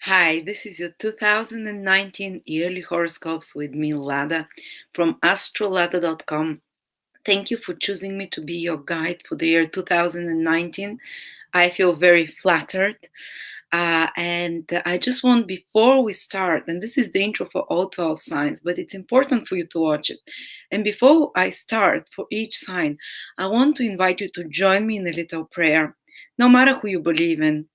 Hi, this is your 2019 yearly horoscopes with me, Lada, from Astrolada.com. Thank you for choosing me to be your guide for the year 2019. I feel very flattered. And I just want, before we start, and this is the intro for all 12 signs, but it's important for you to watch it. And before I start for each sign, I want to invite you to join me in a little prayer, no matter who you believe in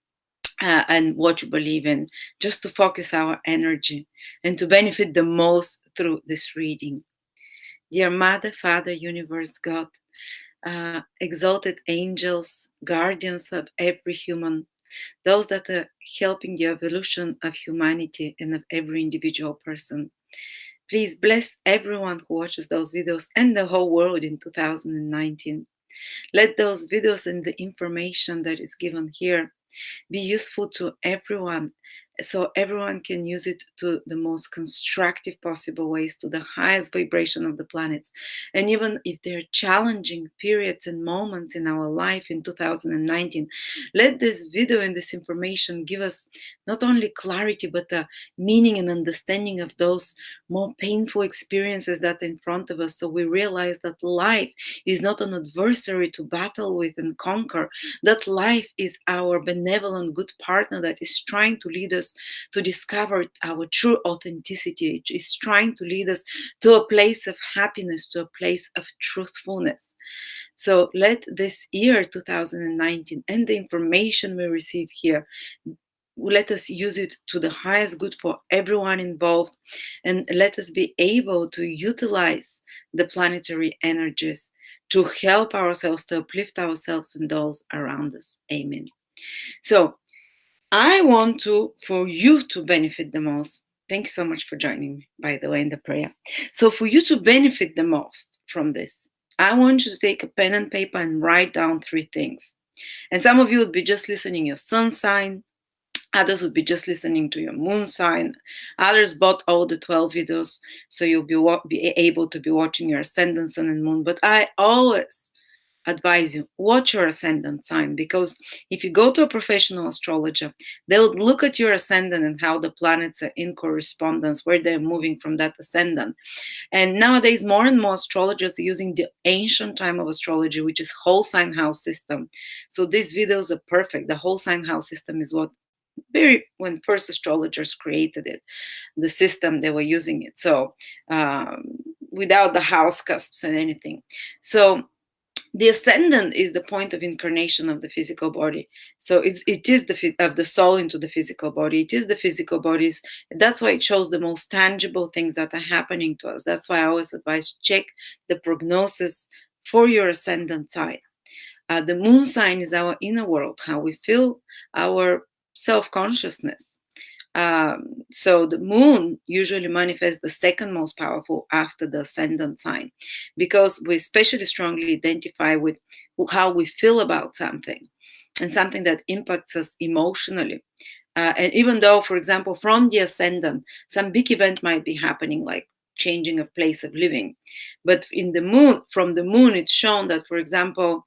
and what you believe in, just to focus our energy and to benefit the most through this reading. Dear Mother, Father, Universe, God, exalted angels, guardians of every human, those that are helping the evolution of humanity and of every individual person. Please bless everyone who watches those videos and the whole world in 2019. Let those videos and the information that is given here be useful to everyone, so everyone can use it to the most constructive possible ways, to the highest vibration of the planets. And even if there are challenging periods and moments in our life in 2019, let this video and this information give us not only clarity but a meaning and understanding of those more painful experiences that are in front of us, so we realize that life is not an adversary to battle with and conquer, that life is our benevolent good partner that is trying to lead us to discover our true authenticity. It is trying to lead us to a place of happiness, to a place of truthfulness. So let this year 2019 and the information we receive here, let us use it to the highest good for everyone involved, and let us be able to utilize the planetary energies to help ourselves, to uplift ourselves and those around us. Amen. So I want for you to benefit the most. Thank you so much for joining me, by the way, in the prayer. So for you to benefit the most from this, I want you to take a pen and paper and write down 3 things. And some of you would be just listening your sun sign. Others would be just listening to your moon sign. Others bought all the 12 videos, so you'll be able to be watching your ascendant, sun, and moon. But I always advise you, watch your ascendant sign, because if you go to a professional astrologer, they'll look at your ascendant and how the planets are in correspondence, where they're moving from that ascendant. And nowadays, more and more astrologers are using the ancient time of astrology, which is whole sign house system. So these videos are perfect. The whole sign house system is what when first astrologers created it, the system they were using it. So without the house cusps and anything. So the ascendant is the point of incarnation of the physical body. So it is of the soul into the physical body. It is the physical bodies. That's why it shows the most tangible things that are happening to us. That's why I always advise, check the prognosis for your ascendant sign. The moon sign is our inner world, how we feel, our self-consciousness. So the moon usually manifests the second most powerful after the ascendant sign, because we especially strongly identify with how we feel about something, and something that impacts us emotionally. And even though, for example, from the ascendant, some big event might be happening, like changing of place of living, but from the moon, it's shown that, for example,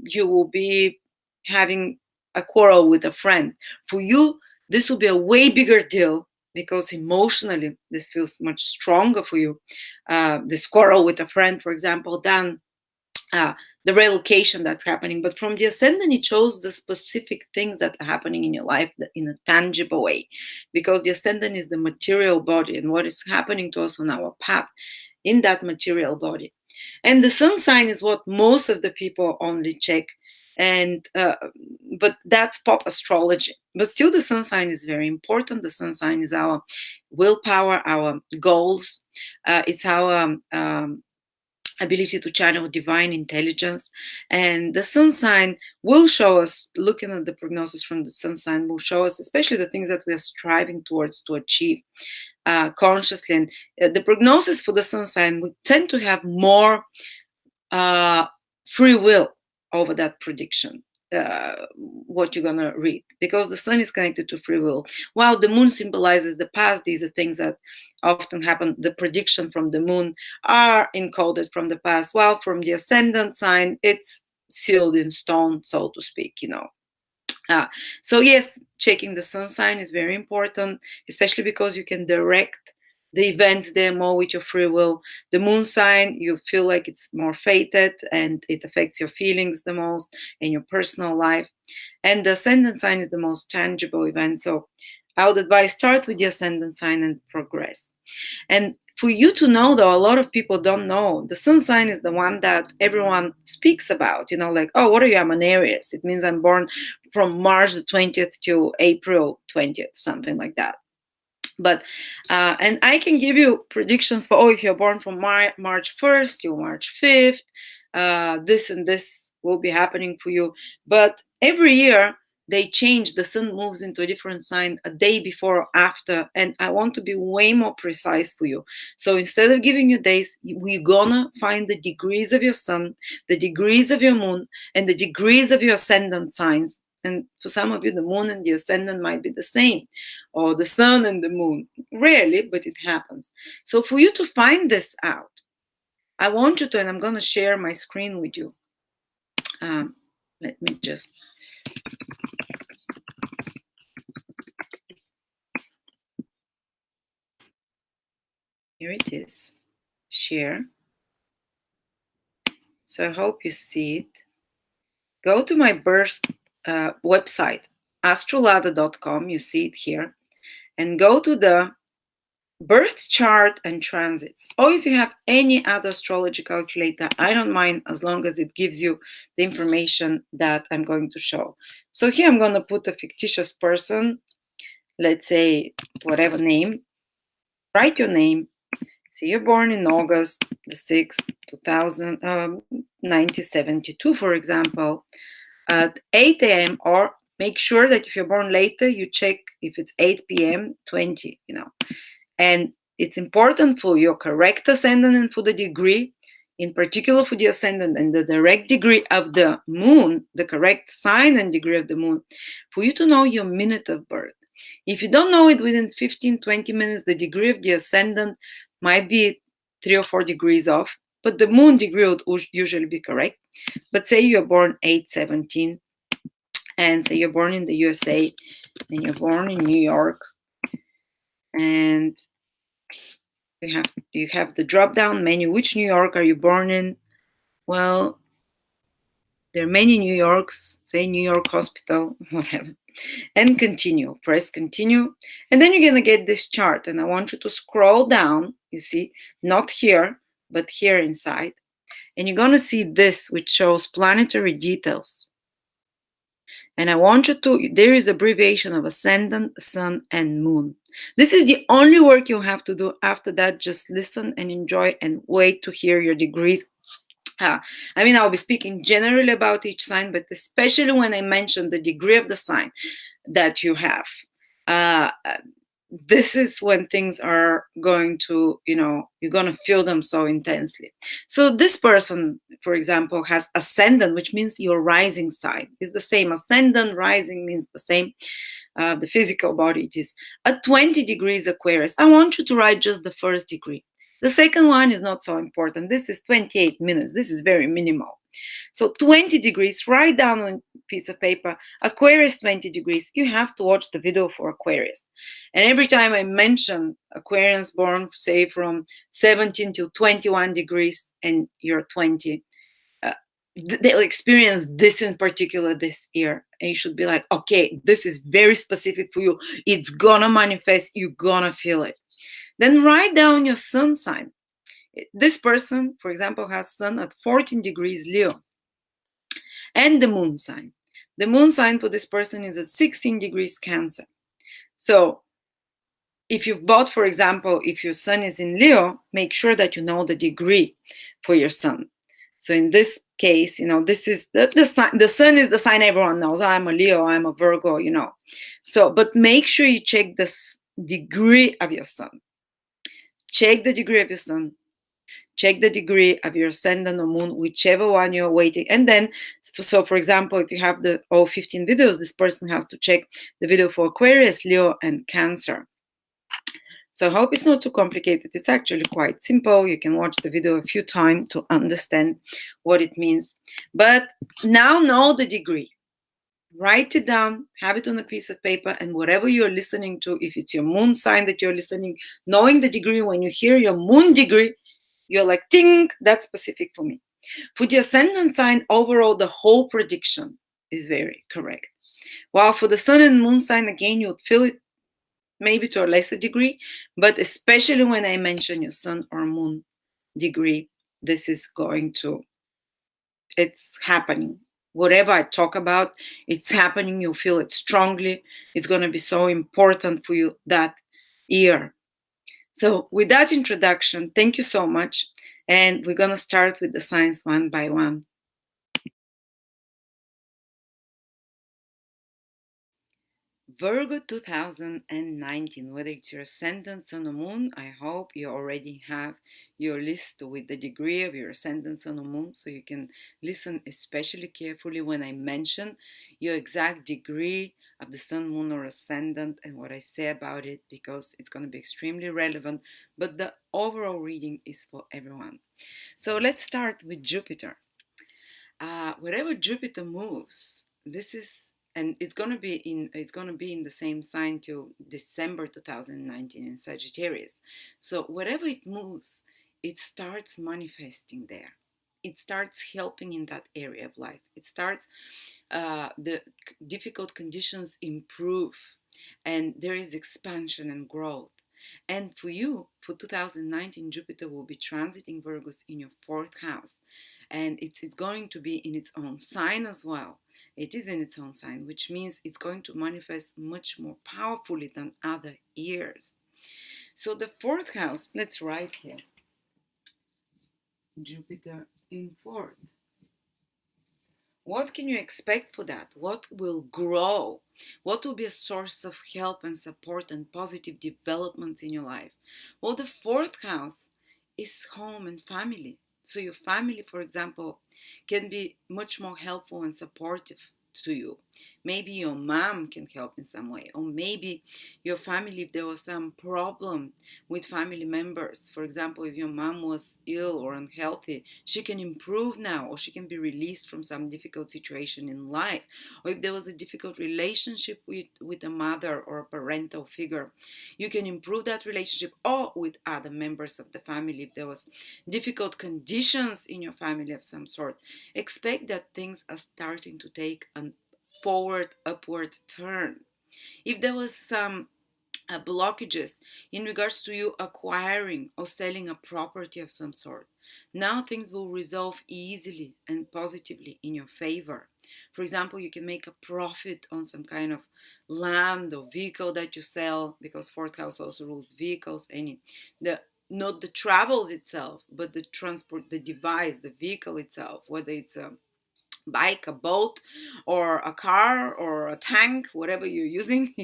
you will be having a quarrel with a friend. For you, this will be a way bigger deal, because emotionally this feels much stronger for you, this quarrel with a friend, for example, than the relocation that's happening. But from the ascendant, it shows the specific things that are happening in your life in a tangible way, because the ascendant is the material body and what is happening to us on our path in that material body. And the sun sign is what most of the people only check, and but that's pop astrology. But still, the sun sign is very important. The sun sign is our willpower, our goals. It's our ability to channel divine intelligence. And the sun sign will show us, looking at the prognosis from the sun sign, will show us especially the things that we are striving towards to achieve consciously. And the prognosis for the sun sign, we tend to have more free will over that prediction, what you're going to read, because the sun is connected to free will, while the moon symbolizes the past. These are things that often happen. The prediction from the moon are encoded from the past, while from the ascendant sign, it's sealed in stone, so to speak, So yes, checking the sun sign is very important, especially because you can direct the events there more with your free will. The moon sign, you feel like it's more fated and it affects your feelings the most and your personal life. And the ascendant sign is the most tangible event. So I would advise start with the ascendant sign and progress. And for you to know, though, a lot of people don't know, the sun sign is the one that everyone speaks about. You know, like, oh, what are you? I'm an Aries. It means I'm born from March the 20th to April 20th, something like that. But and I can give you predictions for, oh, if you're born from March 1st to March 5th, this and this will be happening for you. But every year they change, the sun moves into a different sign a day before or after, and I want to be way more precise for you. So instead of giving you days, we're gonna find the degrees of your sun, the degrees of your moon, and the degrees of your ascendant signs. And for some of you, the moon and the ascendant might be the same, or the sun and the moon. Rarely, but it happens. So for you to find this out, I want you to, and I'm going to share my screen with you. Let me just. Here it is. Share. So I hope you see it. Go to my birth website, astrolada.com. You see it here. And go to the birth chart and transits. Or if you have any other astrology calculator, I don't mind as long as it gives you the information that I'm going to show. So here I'm going to put a fictitious person, let's say whatever name. Write your name. So you're born in August the 6th, 1972, for example, at 8 a.m. or make sure that if you're born later, you check if it's 8 p.m., 20, And it's important for your correct ascendant and for the degree, in particular for the ascendant and the direct degree of the moon, the correct sign and degree of the moon, for you to know your minute of birth. If you don't know it within 15, 20 minutes, the degree of the ascendant might be 3 or 4 degrees off, but the moon degree would usually be correct. But say you're born 8/17, and say you're born in the USA, and you're born in New York, and you have the drop-down menu. Which New York are you born in? Well, there are many New Yorks, say New York Hospital, whatever. And continue, press continue. And then you're gonna get this chart, and I want you to scroll down, you see, not here, but here inside. And you're gonna see this, which shows planetary details. And I want you to, there is abbreviation of ascendant, sun, and moon. This is the only work you have to do. After that, just listen and enjoy and wait to hear your degrees. I'll be speaking generally about each sign, but especially when I mention the degree of the sign that you have. This is when things are going to, you're going to feel them so intensely. So this person, for example, has ascendant, which means your rising sign is the same. Ascendant, rising means the same. The physical body, it is at 20 degrees Aquarius. I want you to write just the first degree. The second one is not so important. This is 28 minutes. This is very minimal. So 20 degrees, write down on a piece of paper, Aquarius 20 degrees. You have to watch the video for Aquarius. And every time I mention Aquarians born, say, from 17 to 21 degrees and you're 20, they'll experience this in particular this year. And you should be like, okay, this is very specific for you. It's gonna manifest. You're gonna feel it. Then write down your sun sign. This person, for example, has sun at 14 degrees Leo. And the moon sign. The moon sign for this person is at 16 degrees Cancer. So if you've bought, for example, if your sun is in Leo, make sure that you know the degree for your sun. So in this case, this is the sign. The sun is the sign everyone knows. I'm a Leo, I'm a Virgo, So, but make sure you check the degree of your sun. Check the degree of your sun. Check the degree of your ascendant or moon, whichever one you're waiting. And then, so for example, if you have the all 15 videos, this person has to check the video for Aquarius, Leo, and Cancer. So I hope it's not too complicated. It's actually quite simple. You can watch the video a few times to understand what it means. But now know the degree. Write it down, have it on a piece of paper, and whatever you're listening to, if it's your moon sign that you're listening, knowing the degree, when you hear your moon degree, you're like, ting, that's specific for me. For the ascendant sign, overall, the whole prediction is very correct. While for the sun and moon sign, again, you would feel it maybe to a lesser degree, but especially when I mention your sun or moon degree, this is going to, it's happening. Whatever I talk about, it's happening. You feel it strongly. It's going to be so important for you that year. So, with that introduction, thank you so much. And we're going to start with the signs one by one. Virgo 2019, whether it's your ascendant, sun, or moon, I hope you already have your list with the degree of your ascendant, sun, or moon, so you can listen especially carefully when I mention your exact degree of the sun, moon, or ascendant and what I say about it, because it's going to be extremely relevant. But the overall reading is for everyone. So let's start with Jupiter. Wherever Jupiter moves, this is, and it's gonna be in the same sign till December 2019 in Sagittarius. So wherever it moves, it starts manifesting there. It starts helping in that area of life. It starts the difficult conditions improve, and there is expansion and growth. And for you, for 2019, Jupiter will be transiting Virgos in your fourth house. And it's going to be in its own sign as well. It is in its own sign, which means it's going to manifest much more powerfully than other years. So the fourth house, let's write here. Jupiter in fourth. What can you expect for that? What will grow? What will be a source of help and support and positive developments in your life? Well, the fourth house is home and family. So your family, for example, can be much more helpful and supportive to you. Maybe your mom can help in some way, or maybe your family, if there was some problem with family members, for example, if your mom was ill or unhealthy, she can improve now, or she can be released from some difficult situation in life. Or if there was a difficult relationship with a mother or a parental figure, you can improve that relationship, or with other members of the family. If there was difficult conditions in your family of some sort, expect that things are starting to take a forward upward turn. If there was some blockages in regards to you acquiring or selling a property of some sort, now things will resolve easily and positively in your favor. For example, you can make a profit on some kind of land or vehicle that you sell, because fourth house also rules vehicles. Not the travels itself, but the transport, the device, the vehicle itself, whether it's a bike, a boat, or a car, or a tank, whatever you're using,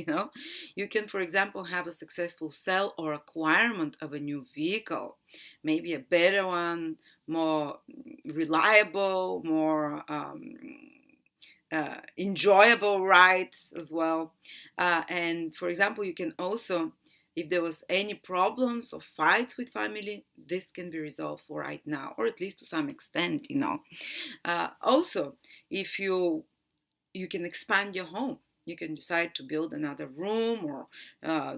you can, for example, have a successful sale or acquirement of a new vehicle, maybe a better one, more reliable, more enjoyable rides as well. And for example, you can also, if there was any problems or fights with family, this can be resolved for right now, or at least to some extent. Also, if you can expand your home, you can decide to build another room, or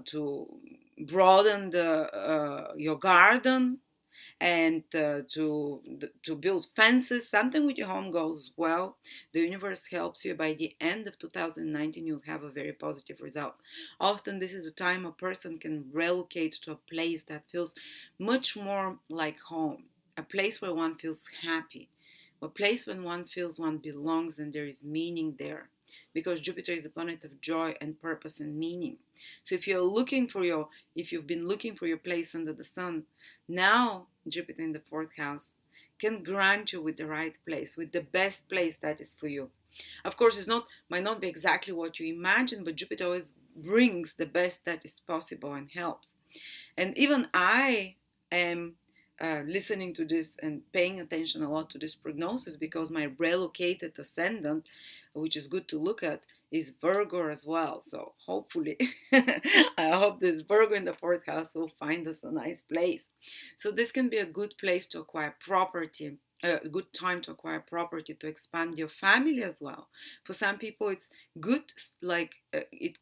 to broaden your garden, and to build fences. Something with your home goes well, the universe helps you. By the end of 2019, you'll have a very positive result. Often this is a time a person can relocate to a place that feels much more like home, a place where one feels happy, a place when one feels one belongs and there is meaning there, because Jupiter is the planet of joy and purpose and meaning. So if you've been looking for your place under the sun, now Jupiter in the fourth house can grant you with the right place, with the best place that is for you. Of course, might not be exactly what you imagine, but Jupiter always brings the best that is possible and helps. And even I am listening to this and paying attention a lot to this prognosis, because my relocated ascendant, which is good to look at, is Virgo as well. So hopefully, I hope this Virgo in the fourth house will find us a nice place. So this can be a good place to acquire property, a good time to acquire property, to expand your family as well. For some people, it's good, like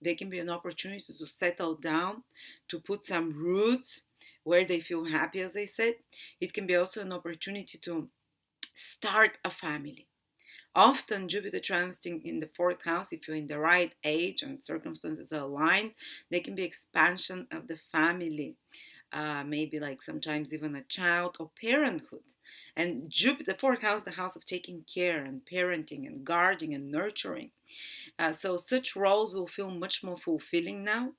they can be an opportunity to settle down, to put some roots where they feel happy, as I said. It can be also an opportunity to start a family. Often Jupiter transiting in the fourth house, if you're in the right age and circumstances are aligned, there can be expansion of the family. Maybe like sometimes even a child or parenthood. And Jupiter, the fourth house, the house of taking care and parenting and guarding and nurturing. So such roles will feel much more fulfilling now.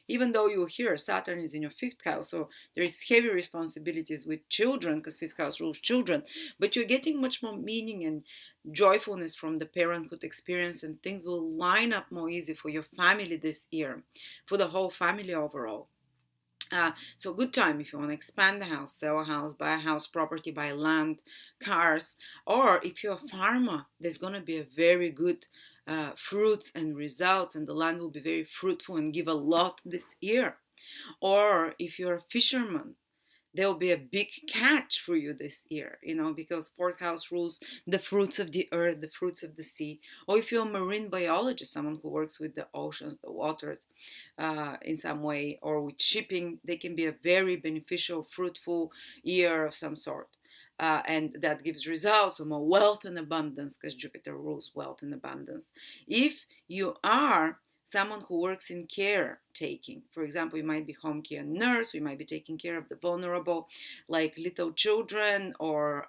Even though you hear Saturn is in your fifth house, so there is heavy responsibilities with children because fifth house rules children, but you're getting much more meaning and joyfulness from the parenthood experience, and things will line up more easy for your family this year, for the whole family overall. So good time if you want to expand the house, sell a house, buy a house, property, buy land, cars, or if you're a farmer, there's going to be a very good fruits and results, and the land will be very fruitful and give a lot this year. Or if you're a fisherman, there will be a big catch for you this year, because fourth house rules the fruits of the earth, the fruits of the sea. Or if you're a marine biologist, someone who works with the oceans, the waters in some way, or with shipping, they can be a very beneficial, fruitful year of some sort. And that gives results of more wealth and abundance, because Jupiter rules wealth and abundance. If you are someone who works in caretaking, for example, you might be home care nurse, you might be taking care of the vulnerable, like little children, or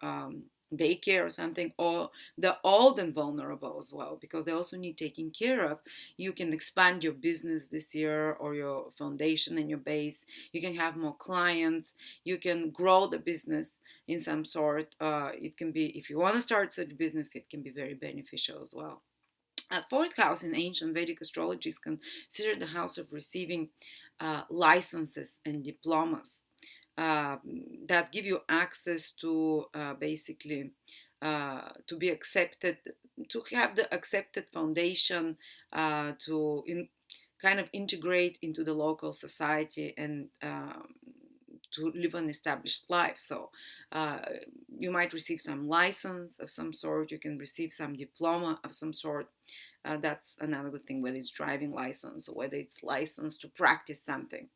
daycare or something, or the old and vulnerable as well, because they also need taking care of. You can expand your business this year, or your foundation and your base. You can have more clients. You can grow the business in some sort. It can be, if you want to start such business, it can be very beneficial as well. Fourth house in ancient Vedic astrology is considered the house of receiving licenses and diplomas that give you access to basically to be accepted, to have the accepted foundation, kind of integrate into the local society, and to live an established life. So you might receive some license of some sort. You can receive some diploma of some sort. That's another good thing, whether it's driving license or whether it's license to practice something.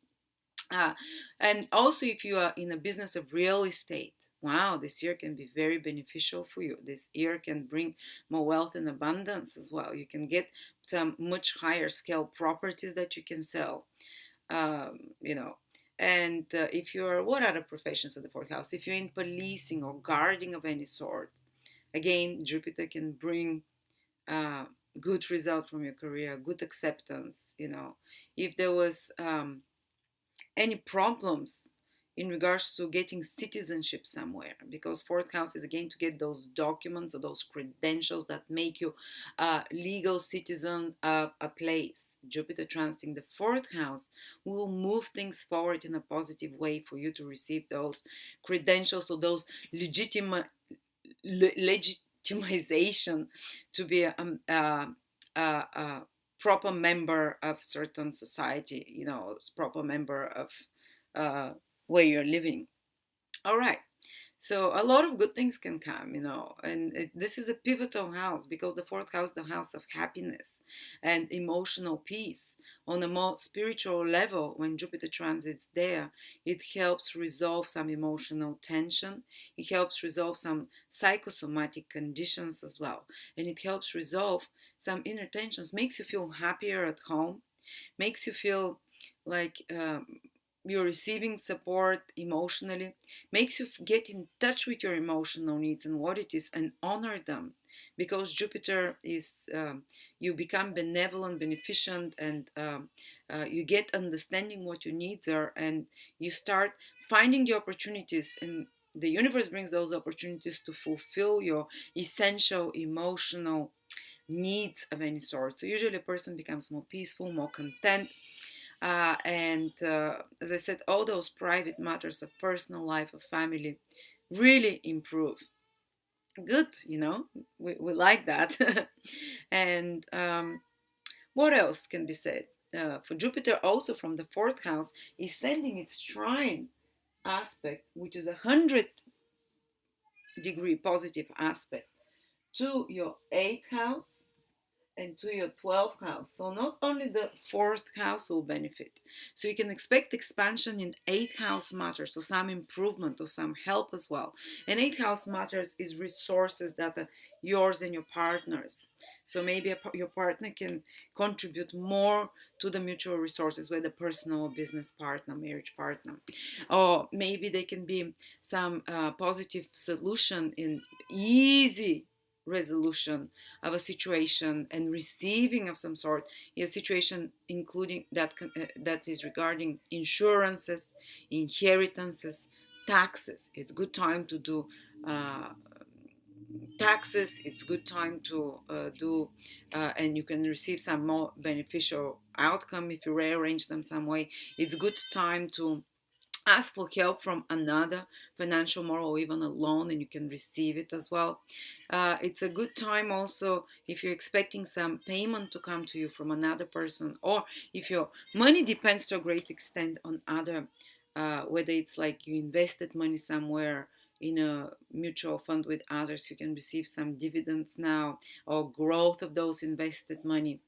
And also, if you are in a business of real estate, wow, this year can be very beneficial for you. This year can bring more wealth and abundance as well. You can get some much higher scale properties that you can sell. You know, and if you're, what other professions of the fourth house? If you're in policing or guarding of any sort, again, Jupiter can bring good result from your career, good acceptance. If there was any problems in regards to getting citizenship somewhere, because fourth house is again to get those documents or those credentials that make you a legal citizen of a place. Jupiter transiting the fourth house will move things forward in a positive way for you to receive those credentials, or those legitimization to be a proper member of certain society, proper member of where you're living. All right. So a lot of good things can come, and this is a pivotal house, because the fourth house, the house of happiness and emotional peace. On a more spiritual level, when Jupiter transits there, it helps resolve some emotional tension. It helps resolve some psychosomatic conditions as well. And it helps resolve some inner tensions, makes you feel happier at home, makes you feel like you're receiving support emotionally, makes you get in touch with your emotional needs and what it is, and honor them, because Jupiter is, you become benevolent, beneficent, and you get understanding what your needs are, and you start finding the opportunities, and the universe brings those opportunities to fulfill your essential emotional needs of any sort. So usually a person becomes more peaceful, more content, and as I said, all those private matters of personal life, of family, really improve. Good, we like that. And what else can be said? For Jupiter, also from the fourth house, is sending its trine aspect, which is 100 degree positive aspect to your 8th house and to your 12th house. So not only the 4th house will benefit. So you can expect expansion in 8th house matters, so some improvement or some help as well. And 8th house matters is resources that are yours and your partners. So maybe your partner can contribute more to the mutual resources, whether personal or business partner, marriage partner. Or maybe there can be some positive solution in easy resolution of a situation and receiving of some sort, a situation including that is regarding insurances, inheritances, taxes. It's good time to do uh, taxes. It's good time to do and you can receive some more beneficial outcome if you rearrange them some way. It's good time to ask for help from another financial model or even a loan, and you can receive it as well. It's a good time also if you're expecting some payment to come to you from another person, or if your money depends to a great extent on other, whether it's like you invested money somewhere in a mutual fund with others, you can receive some dividends now or growth of those invested money.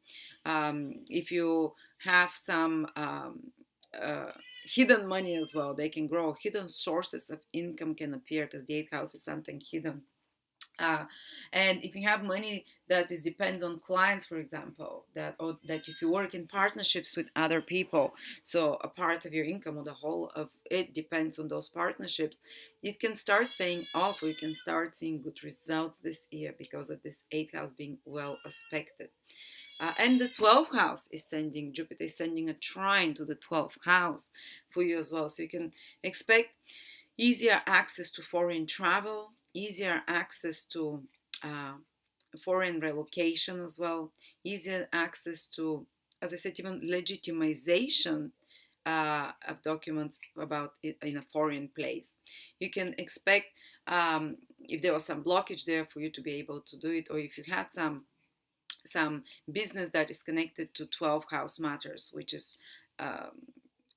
If you have some uh, hidden money as well, they can grow. Hidden sources of income can appear because the 8th house is something hidden. uh, and if you have money that is depends on clients, for example, that if you work in partnerships with other people, so a part of your income or the whole of it depends on those partnerships, it can start paying off, or you can start seeing good results this year because of this 8th house being well aspected. And the 12th house is sending, Jupiter is sending a trine to the 12th house for you as well. So you can expect easier access to foreign travel, easier access to uh, foreign relocation as well, easier access to, as I said, even legitimization of documents about it in a foreign place. You can expect, if there was some blockage there, for you to be able to do it, or if you had some business that is connected to 12 house matters, which is um,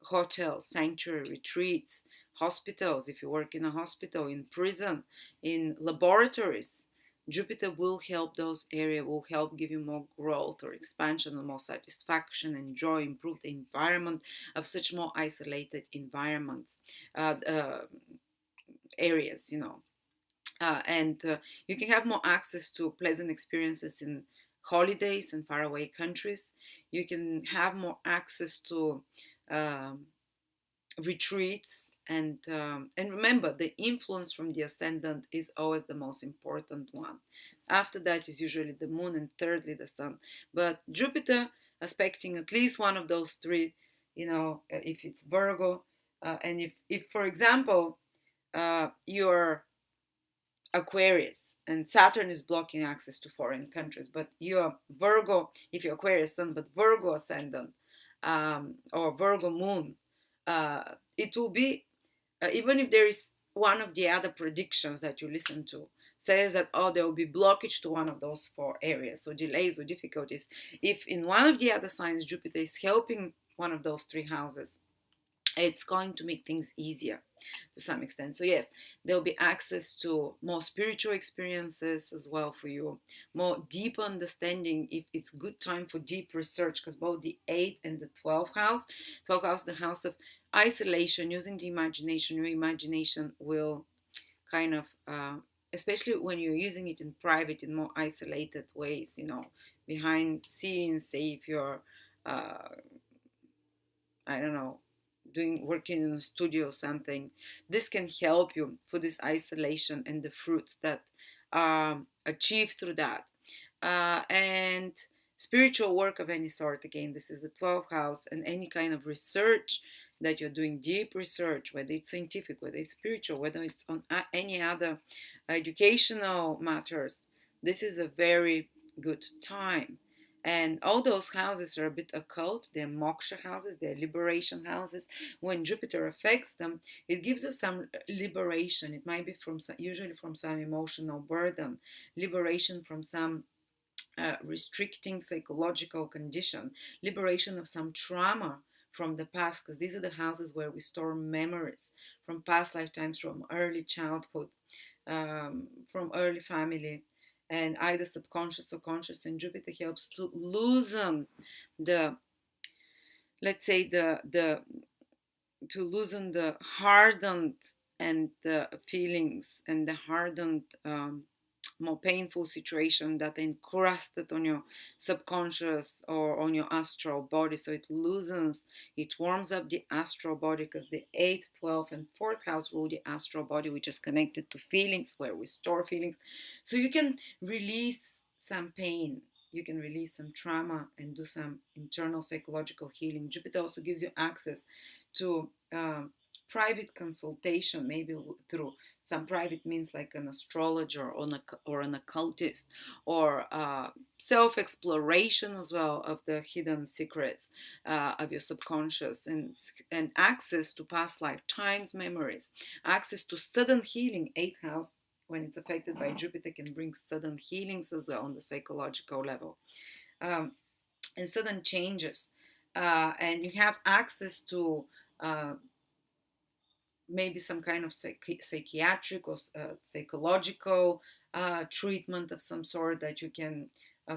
hotels, sanctuary, retreats, hospitals, if you work in a hospital, in prison, in laboratories. Jupiter will help those areas, will help give you more growth or expansion and more satisfaction and joy, improve the environment of such more isolated environments, areas, and you can have more access to pleasant experiences in holidays and faraway countries. You can have more access to um, retreats, and remember, the influence from the ascendant is always the most important one. After that is usually the moon, and thirdly the sun. But Jupiter aspecting at least one of those three, if it's Virgo, and if for example you're Aquarius and Saturn is blocking access to foreign countries, but you're Virgo, if you're Aquarius sun, but Virgo ascendant, or Virgo moon, it will be, even if there is one of the other predictions that you listen to says that, oh, there will be blockage to one of those four areas, or delays or difficulties. If in one of the other signs Jupiter is helping one of those three houses, it's going to make things easier to some extent. So yes, there'll be access to more spiritual experiences as well for you, more deep understanding. If it's good time for deep research, because both the 8th and the 12th house, the house of isolation, using the imagination, your imagination will kind of especially when you're using it in private, in more isolated ways, behind scenes, say if you're uh, I don't know, working in a studio or something. This can help you for this isolation and the fruits that are achieved through that. And spiritual work of any sort, again, this is the 12th house, and any kind of research that you're doing, deep research, whether it's scientific, whether it's spiritual, whether it's on any other educational matters, this is a very good time. And all those houses are a bit occult. They're moksha houses, they're liberation houses. When Jupiter affects them, it gives us some liberation. It might be usually from some emotional burden, liberation from some restricting psychological condition, liberation of some trauma from the past, because these are the houses where we store memories from past lifetimes, from early childhood. from early family, and either subconscious or conscious, and Jupiter helps to loosen the, let's say, the to loosen the hardened and the feelings and the hardened, more painful situation that encrusted on your subconscious or on your astral body. So it loosens, it warms up the astral body, because the 8th, 12th, and 4th house rule the astral body, which is connected to feelings, where we store feelings. So you can release some pain, you can release some trauma, and do some internal psychological healing. Jupiter also gives you access to private consultation, maybe through some private means like an astrologer or an occultist, or self-exploration as well of the hidden secrets of your subconscious, and access to past lifetimes memories, access to sudden healing. 8th house, when it's affected by Jupiter, can bring sudden healings as well on the psychological level, and sudden changes, and you have access to uh, maybe some kind of psychiatric or psychological treatment of some sort, that you can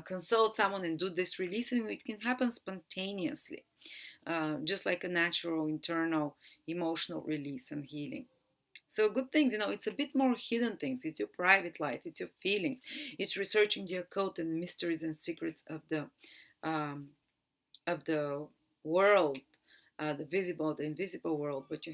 consult someone and do this releasing. It can happen spontaneously, just like a natural internal emotional release and healing. So good things, it's a bit more hidden things. It's your private life, it's your feelings, it's researching the occult and mysteries and secrets um, of the world, the visible, the invisible world. But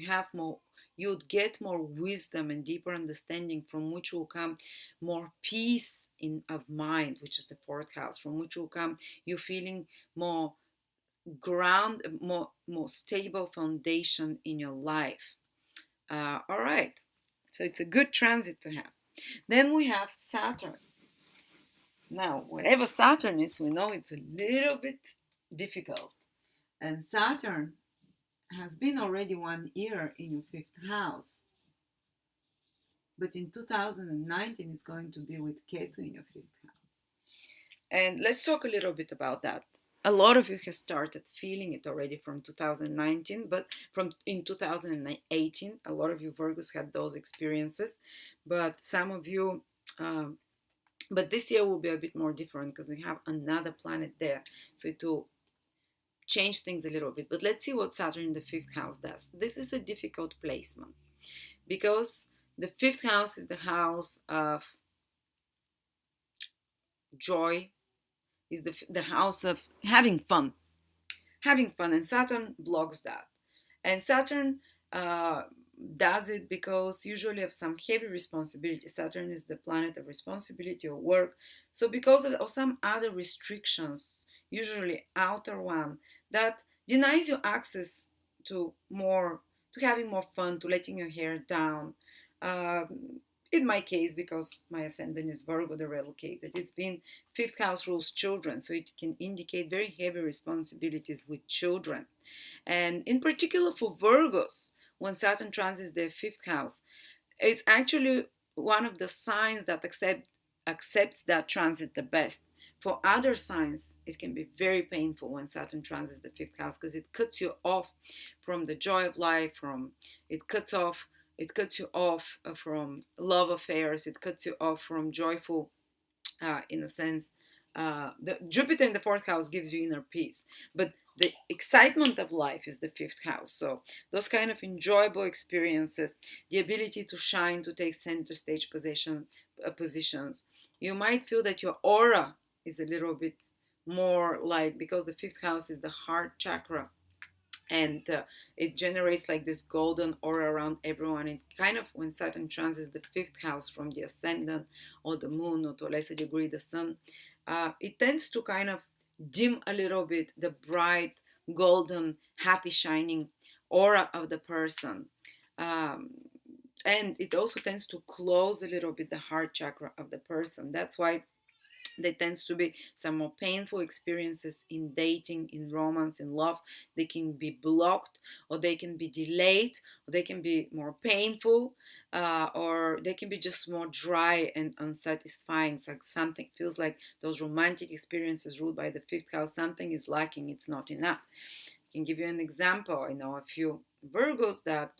you'd get more wisdom and deeper understanding, from which will come more peace of mind, which is the 4th house, from which will come you feeling more more stable foundation in your life. All right, so it's a good transit to have. Then we have Saturn. Now, wherever Saturn is, we know it's a little bit difficult. And Saturn has been already 1 year in your 5th house. But in 2019, it's going to be with Ketu in your 5th house. And let's talk a little bit about that. A lot of you have started feeling it already from 2019, but in 2018, a lot of you Virgos had those experiences. But some of you, but this year will be a bit more different, because we have another planet there. So it will change things a little bit. But let's see what Saturn in the 5th house does. This is a difficult placement, because the 5th house is the house of joy, is the house of having fun, and Saturn blocks that. And Saturn does it because usually of some heavy responsibility. Saturn is the planet of responsibility or work. So because of some other restrictions, usually outer one, that denies you access to having more fun, to letting your hair down. In my case, because my ascendant is Virgo, the real case, that it's been 5th house rules children, so it can indicate very heavy responsibilities with children. And in particular for Virgos, when Saturn transits their 5th house, it's actually one of the signs that accepts that transit the best. For other signs, it can be very painful when Saturn transits the 5th house, because it cuts you off from the joy of life, it cuts you off from love affairs, it cuts you off from joyful, in a sense. The Jupiter in the 4th house gives you inner peace, but the excitement of life is the 5th house. So those kind of enjoyable experiences, the ability to shine, to take center stage positions, you might feel that your aura is a little bit more like, because the 5th house is the heart chakra, and it generates like this golden aura around everyone. It kind of, when Saturn transits the 5th house from the ascendant or the moon, or to a lesser degree the sun, it tends to kind of dim a little bit the bright, golden, happy, shining aura of the person. And it also tends to close a little bit the heart chakra of the person. That's why there tends to be some more painful experiences in dating, in romance, in love. They can be blocked, or they can be delayed, or they can be more painful, or they can be just more dry and unsatisfying. It's like something feels like those romantic experiences ruled by the 5th house, something is lacking, it's not enough. I can give you an example. I know a few Virgos that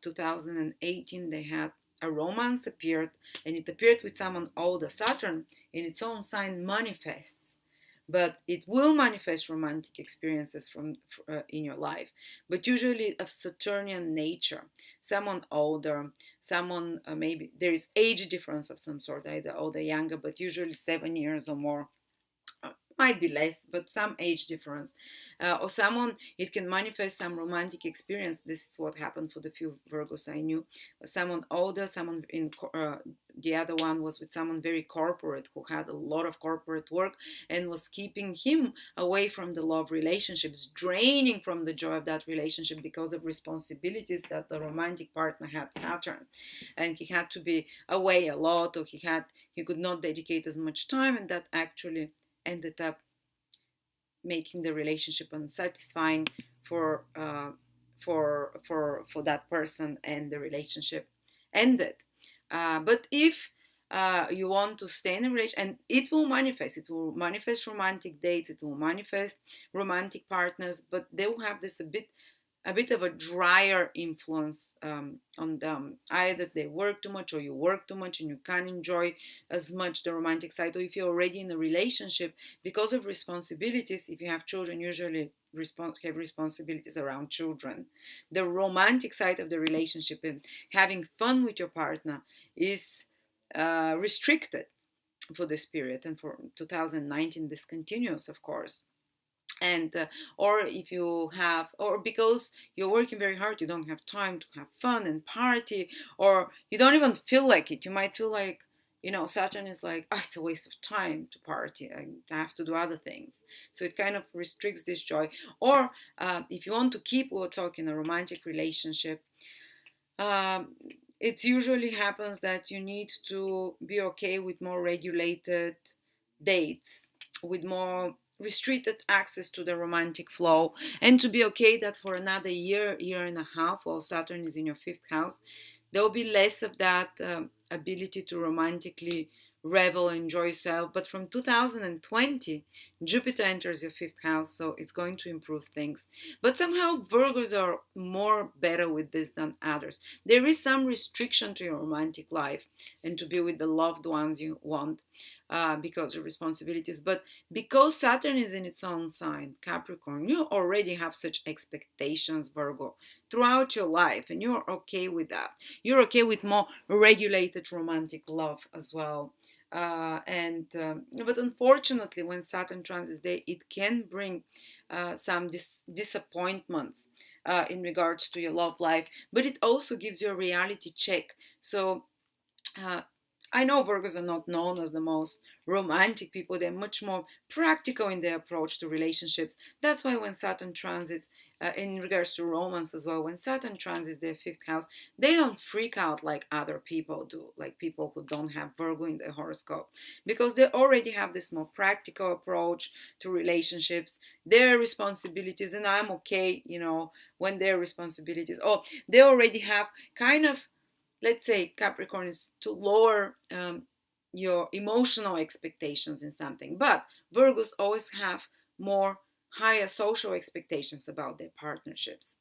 2018 they had a romance appeared, and it appeared with someone older. Saturn in its own sign manifests, but it will manifest romantic experiences in your life, but usually of Saturnian nature. Someone older, someone maybe there is age difference of some sort, either older, younger, but usually 7 years or more. Might be less, but some age difference, or someone, it can manifest some romantic experience. This is what happened for the few Virgos I knew. Someone older, someone in the other one was with someone very corporate, who had a lot of corporate work and was keeping him away from the love relationships, draining from the joy of that relationship because of responsibilities that the romantic partner had, Saturn, and he had to be away a lot, or he could not dedicate as much time, and that actually ended up making the relationship unsatisfying for that person, and the relationship ended. But if you want to stay in a relationship, and it will manifest romantic dates, it will manifest romantic partners, but they will have this a bit of a drier influence on them. Either they work too much, or you work too much and you can't enjoy as much the romantic side. Or if you're already in a relationship, because of responsibilities, if you have children, usually have responsibilities around children. The romantic side of the relationship and having fun with your partner is restricted for this period. And for 2019, this continues, of course. And or if you have, or because you're working very hard, you don't have time to have fun and party, or you don't even feel like it. You might feel like, Saturn is like, oh, it's a waste of time to party, I have to do other things. So it kind of restricts this joy. Or if you want to keep, we're talking a romantic relationship, it usually happens that you need to be okay with more regulated dates, with more restricted access to the romantic flow, and to be okay that for another year and a half, while Saturn is in your fifth house, there will be less of that ability to romantically revel, enjoy yourself. But from 2020, Jupiter enters your fifth house, so it's going to improve things. But somehow Virgos are more better with this than others. There is some restriction to your romantic life and to be with the loved ones you want, because of responsibilities. But because Saturn is in its own sign, Capricorn, you already have such expectations, Virgo, throughout your life, and you're okay with that. You're okay with more regulated romantic love as well. But unfortunately, when Saturn transits there, it can bring some disappointments in regards to your love life, but it also gives you a reality check. So I know Virgos are not known as the most romantic people. They're much more practical in their approach to relationships. That's why when Saturn transits, in regards to romance as well, when Saturn transits their fifth house, they don't freak out like other people do, like people who don't have Virgo in their horoscope, because they already have this more practical approach to relationships, their responsibilities, and I'm okay, when their responsibilities, they already have kind of, let's say Capricorn is to lower your emotional expectations in something, but Virgos always have more higher social expectations about their partnerships,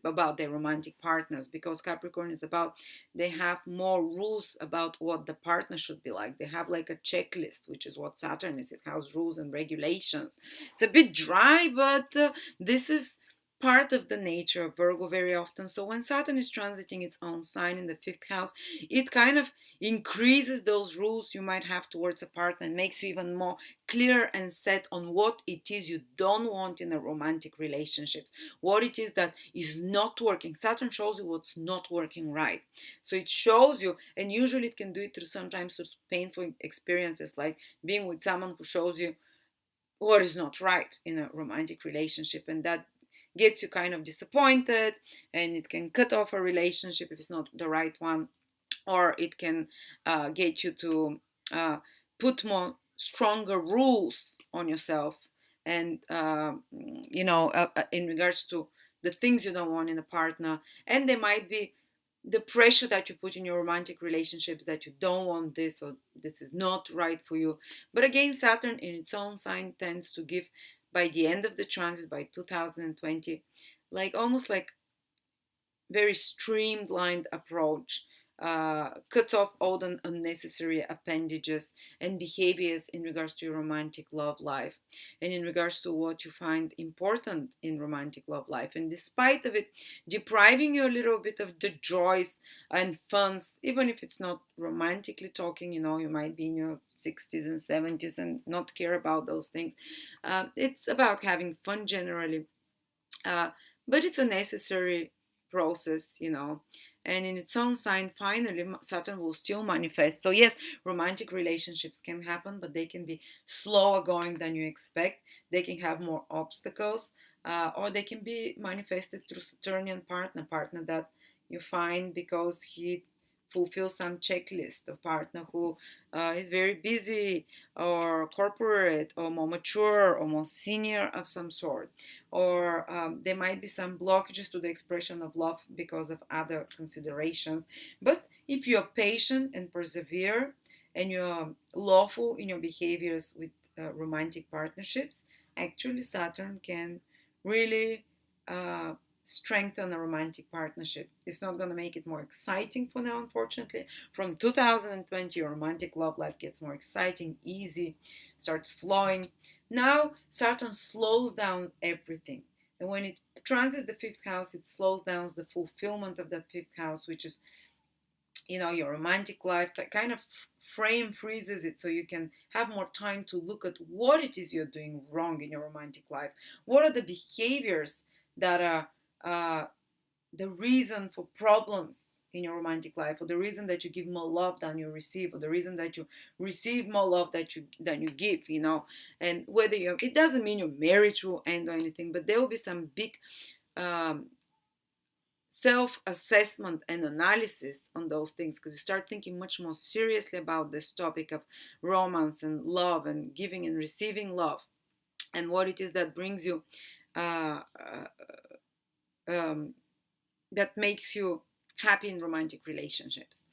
about their romantic partners, because Capricorn is about, they have more rules about what the partner should be like. They have like a checklist, which is what Saturn is. It has rules and regulations. It's a bit dry, but this is part of the nature of Virgo very often. So when Saturn is transiting its own sign in the fifth house, it kind of increases those rules you might have towards a partner and makes you even more clear and set on what it is you don't want in a romantic relationships, what it is that is not working. Saturn shows you what's not working right. So it shows you, and usually it can do it through sometimes through painful experiences, like being with someone who shows you what is not right in a romantic relationship, and that gets you kind of disappointed, and it can cut off a relationship if it's not the right one, or it can get you to put more stronger rules on yourself, and in regards to the things you don't want in a partner. And there might be the pressure that you put in your romantic relationships, that you don't want this, or this is not right for you. But again, Saturn in its own sign tends to give, by the end of the transit, by 2020, like almost like very streamlined approach cuts off all the unnecessary appendages and behaviors in regards to your romantic love life and in regards to what you find important in romantic love life. And despite of it depriving you a little bit of the joys and funs, even if it's not romantically talking, you might be in your 60s and 70s and not care about those things. It's about having fun generally, uh, but it's a necessary process. And in its own sign, finally, Saturn will still manifest. So, yes, romantic relationships can happen, but they can be slower going than you expect. They can have more obstacles, or they can be manifested through Saturnian partner that you find because he fulfills some checklist, a partner who is very busy or corporate or more mature or more senior of some sort, or there might be some blockages to the expression of love because of other considerations. But if you're patient and persevere and you're lawful in your behaviors with romantic partnerships, actually Saturn can really strengthen a romantic partnership. It's not going to make it more exciting for now, unfortunately. From 2020, your romantic love life gets more exciting, easy, starts flowing. Now, Saturn slows down everything. And when it transits the fifth house, it slows down the fulfillment of that fifth house, which is, your romantic life. That kind of frame freezes it so you can have more time to look at what it is you're doing wrong in your romantic life. What are the behaviors that are the reason for problems in your romantic life, or the reason that you give more love than you receive, or the reason that you receive more love than you give, and whether it doesn't mean your marriage will end or anything, but there will be some big um, self-assessment and analysis on those things, because you start thinking much more seriously about this topic of romance and love and giving and receiving love, and what it is that brings you uh, um, that makes you happy in romantic relationships.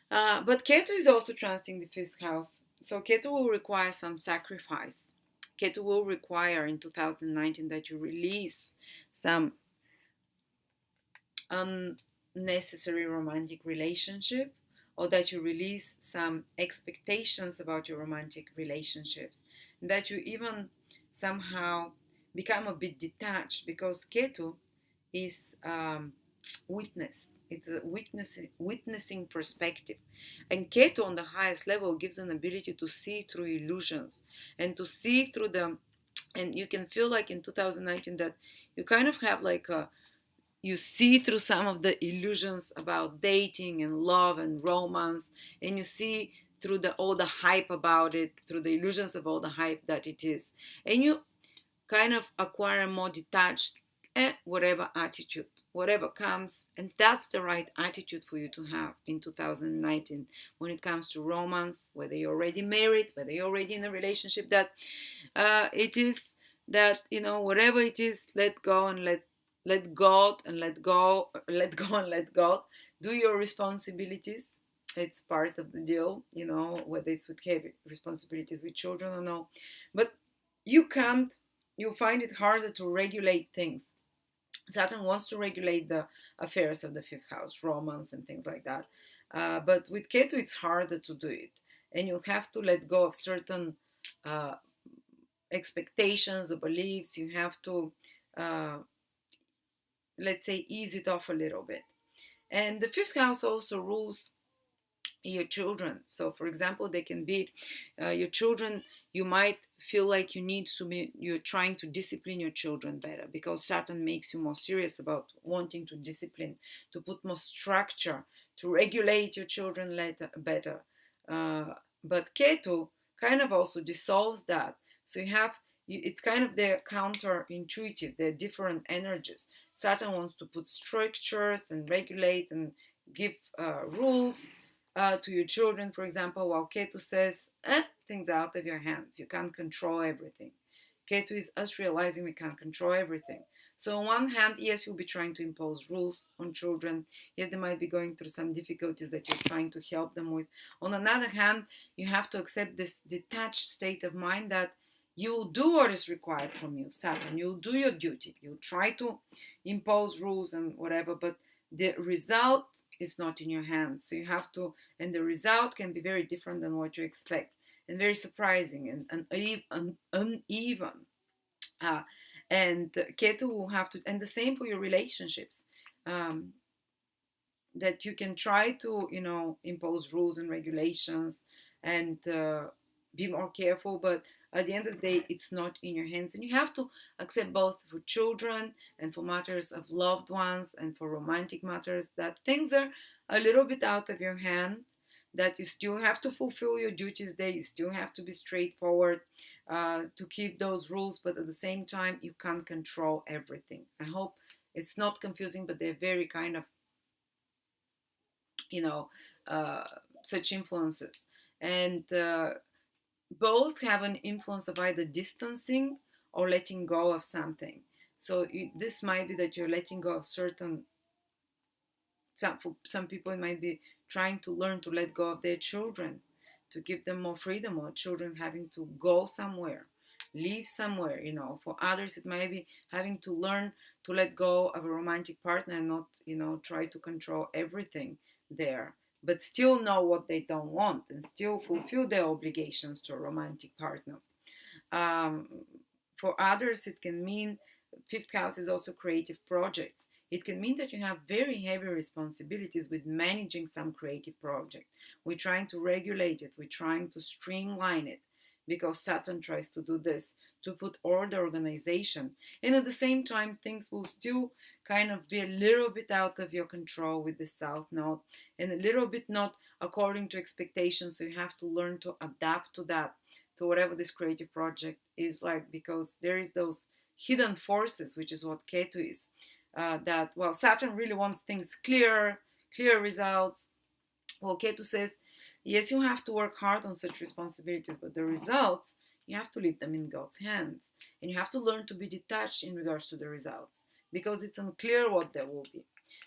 But Ketu is also transiting the fifth house. So Ketu will require some sacrifice. Ketu will require in 2019 that you release some unnecessary romantic relationship, or that you release some expectations about your romantic relationships, and that you even somehow become a bit detached, because Ketu is witness. It's a witnessing perspective, and Ketu on the highest level gives an ability to see through illusions and to see through them. And you can feel like in 2019 that you kind of have like you see through some of the illusions about dating and love and romance, and you see through all the hype about it, through the illusions of all the hype that it is, and you kind of acquire a more detached, whatever attitude, whatever comes. And that's the right attitude for you to have in 2019 when it comes to romance, whether you're already married, whether you're already in a relationship, that it is that, whatever it is, let go and let God and let go, let go and let God. Do your responsibilities. It's part of the deal, whether it's with heavy responsibilities with children or no. But you find it harder to regulate things. Saturn wants to regulate the affairs of the fifth house, romance and things like that. But with Ketu, it's harder to do it. And you'll have to let go of certain expectations or beliefs. You have to, let's say, ease it off a little bit. And the fifth house also rules your children. So, for example, they can be your children. You might feel like you're trying to discipline your children better, because Saturn makes you more serious about wanting to discipline, to put more structure, to regulate your children better. But Ketu kind of also dissolves that. So it's kind of the counterintuitive. They're different energies. Saturn wants to put structures and regulate and give rules to your children, for example, while Ketu says, things are out of your hands. You can't control everything. Ketu is us realizing we can't control everything. So on one hand, yes, you'll be trying to impose rules on children. Yes, they might be going through some difficulties that you're trying to help them with. On another hand, you have to accept this detached state of mind that you'll do what is required from you, Saturn. You'll do your duty. You'll try to impose rules and whatever, but the result is not in your hands. So you have to, and the result can be very different than what you expect, and very surprising and uneven. Uh, and Ketu will have to, and the same for your relationships. Um, that you can try to, impose rules and regulations and be more careful, but at the end of the day, it's not in your hands. And you have to accept both for children and for matters of loved ones and for romantic matters, that things are a little bit out of your hand, that you still have to fulfill your duties there, you still have to be straightforward, to keep those rules, but at the same time, you can't control everything. I hope it's not confusing, but they're very kind of, you know, uh, such influences. And both have an influence of either distancing or letting go of something. So this might be that you're letting go of certain, for some people it might be trying to learn to let go of their children, to give them more freedom, or children having to go somewhere, live somewhere. For others it might be having to learn to let go of a romantic partner and not, try to control everything there, but still know what they don't want and still fulfill their obligations to a romantic partner. um, for others, it can mean fifth house is also creative projects. It can mean that you have very heavy responsibilities with managing some creative project. We're trying to regulate it, we're trying to streamline it, because Saturn tries to do this, to put order, organization. And at the same time, things will still kind of be a little bit out of your control with the South Node, and a little bit not according to expectations. So you have to learn to adapt to that, to whatever this creative project is like, because there is those hidden forces, which is what Ketu is. That, well, Saturn really wants things clear results. Well, Ketu says, yes, you have to work hard on such responsibilities, but the results, you have to leave them in God's hands. And you have to learn to be detached in regards to the results, because it's unclear what there will be.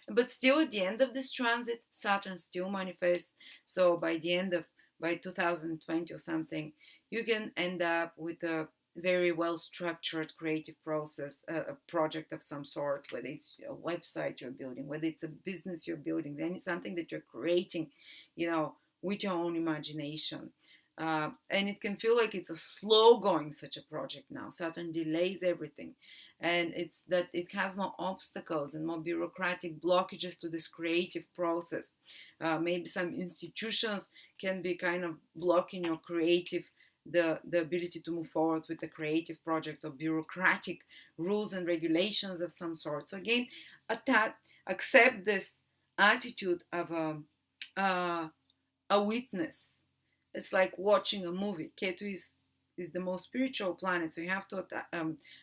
But still, at the end of this transit, Saturn still manifests. So by 2020 or something, you can end up with a very well structured creative process, a project of some sort, whether it's a website you're building, whether it's a business you're building, then it's something that you're creating, with your own imagination. And it can feel like it's a slow going such a project now. Saturn delays everything, and it's that it has more obstacles and more bureaucratic blockages to this creative process. Maybe some institutions can be kind of blocking your creative, the ability to move forward with a creative project, or bureaucratic rules and regulations of some sort. So again, accept this attitude of a witness. It's like watching a movie. Ketu is the most spiritual planet, so you have to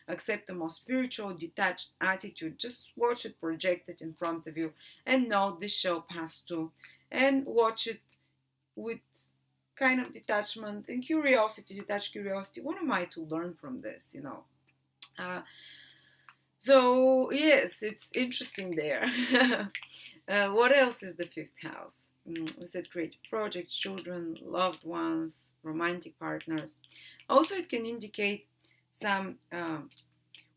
accept the most spiritual, detached attitude. Just watch it projected in front of you, and know this shall pass too, and watch it with kind of detachment and curiosity, detached curiosity. What am I to learn from this? So yes, it's interesting there. What else is the fifth house? We said creative projects, children, loved ones, romantic partners. Also, it can indicate some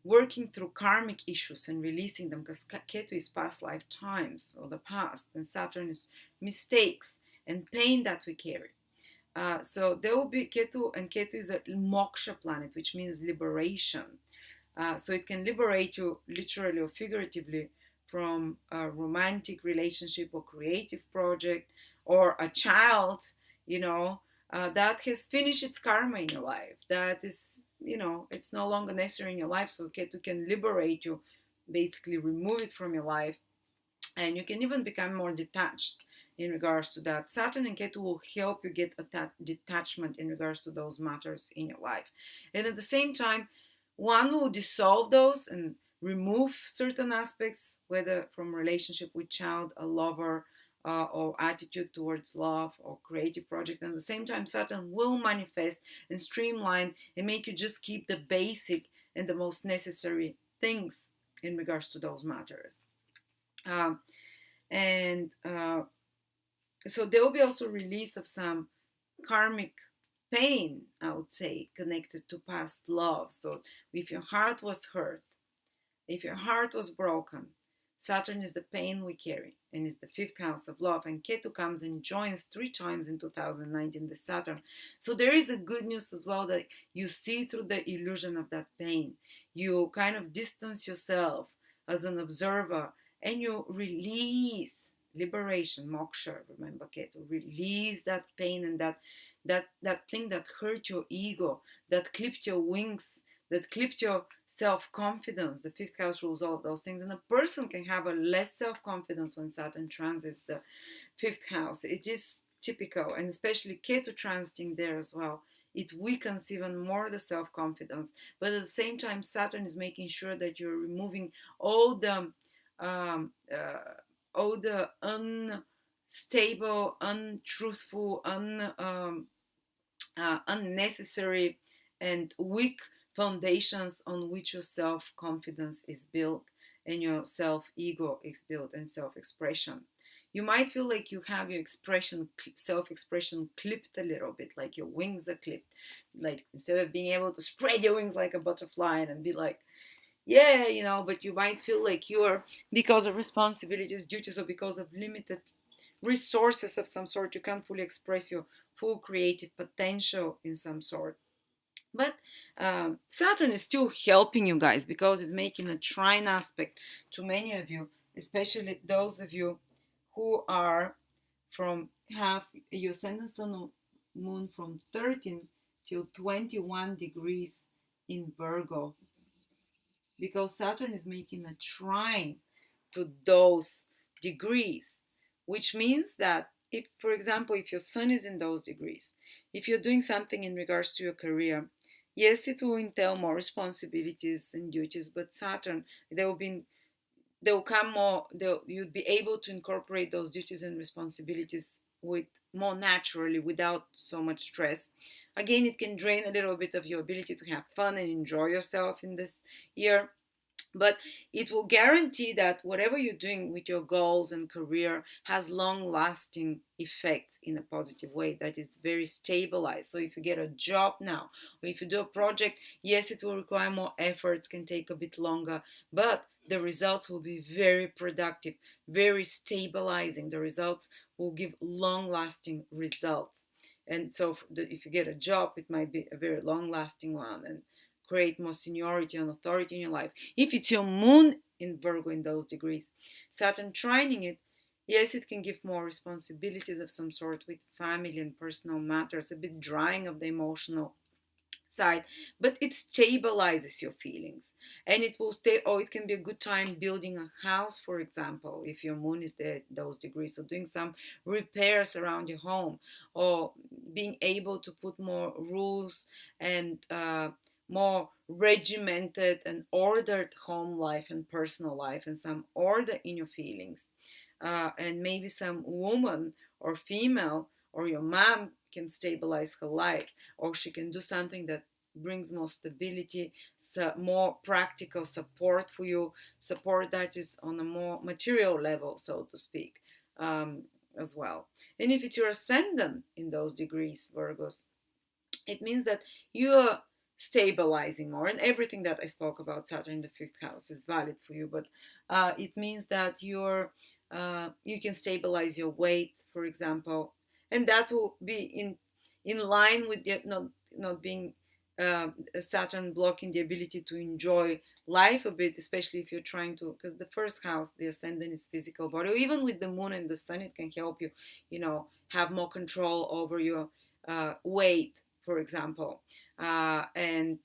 working through karmic issues and releasing them, because Ketu is past lifetimes or the past, and Saturn is mistakes and pain that we carry. So there will be Ketu, and Ketu is a moksha planet, which means liberation. So it can liberate you literally or figuratively from a romantic relationship or creative project, or a child, that has finished its karma in your life. That is, it's no longer necessary in your life. So Ketu can liberate you, basically remove it from your life, and you can even become more detached in regards to that. Saturn and Ketu will help you get detachment in regards to those matters in your life. And at the same time, one will dissolve those and remove certain aspects, whether from relationship with child, a lover, or attitude towards love or creative project. And at the same time, Saturn will manifest and streamline and make you just keep the basic and the most necessary things in regards to those matters. So there will be also release of some karmic pain, I would say, connected to past love. So if your heart was hurt, if your heart was broken, Saturn is the pain we carry and is the fifth house of love. And Ketu comes and joins 3 times in 2019 the Saturn. So there is a good news as well, that you see through the illusion of that pain. You kind of distance yourself as an observer and you release liberation, moksha. Remember, Ketu, release that pain and that thing that hurt your ego, that clipped your wings, that clipped your self-confidence. The fifth house rules all of those things. And a person can have a less self-confidence when Saturn transits the fifth house. It is typical, and especially Ketu transiting there as well. It weakens even more the self-confidence. But at the same time, Saturn is making sure that you're removing all the unstable, untruthful, unnecessary and weak foundations on which your self-confidence is built and your self-ego is built, and self-expression. You might feel like you have your self-expression clipped a little bit, like your wings are clipped. Like instead of being able to spread your wings like a butterfly and be like, yeah, but you might feel like you're, because of responsibilities, duties, or because of limited resources of some sort, you can't fully express your full creative potential in some sort. But Saturn is still helping you guys, because it's making a trine aspect to many of you, especially those of you who are have your ascendant sun or moon from 13 till 21 degrees in Virgo, because Saturn is making a trine to those degrees, which means that if, for example, if your sun is in those degrees, if you're doing something in regards to your career, yes, it will entail more responsibilities and duties, but Saturn, they'll come more, you'd be able to incorporate those duties and responsibilities with more naturally, without so much stress. Again, it can drain a little bit of your ability to have fun and enjoy yourself in this year, but it will guarantee that whatever you're doing with your goals and career has long lasting effects in a positive way, that is very stabilized. So if you get a job now, or if you do a project, yes, it will require more efforts, can take a bit longer, but the results will be very productive, very stabilizing. The results will give long lasting results. And so if you get a job, it might be a very long lasting one and create more seniority and authority in your life. If it's your moon in Virgo in those degrees, Saturn trining it, yes, it can give more responsibilities of some sort with family and personal matters, a bit drying of the emotional side, but it stabilizes your feelings, and it will stay. Or it can be a good time building a house, for example, if your moon is there those degrees, so doing some repairs around your home, or being able to put more rules and more regimented and ordered home life and personal life, and some order in your feelings. And maybe some woman or female or your mom can stabilize her life, or she can do something that brings more stability, so more practical support for you, support that is on a more material level, so to speak, as well. And if it's your ascendant in those degrees, Virgos, it means that you're stabilizing more, and everything that I spoke about Saturn in the fifth house is valid for you. But it means that you can stabilize your weight, for example, and that will be in line with the, not being Saturn blocking the ability to enjoy life a bit, especially if you're trying to, because the first house, the ascendant, is physical body. Or even with the moon and the sun, it can help you, have more control over your weight, for example. And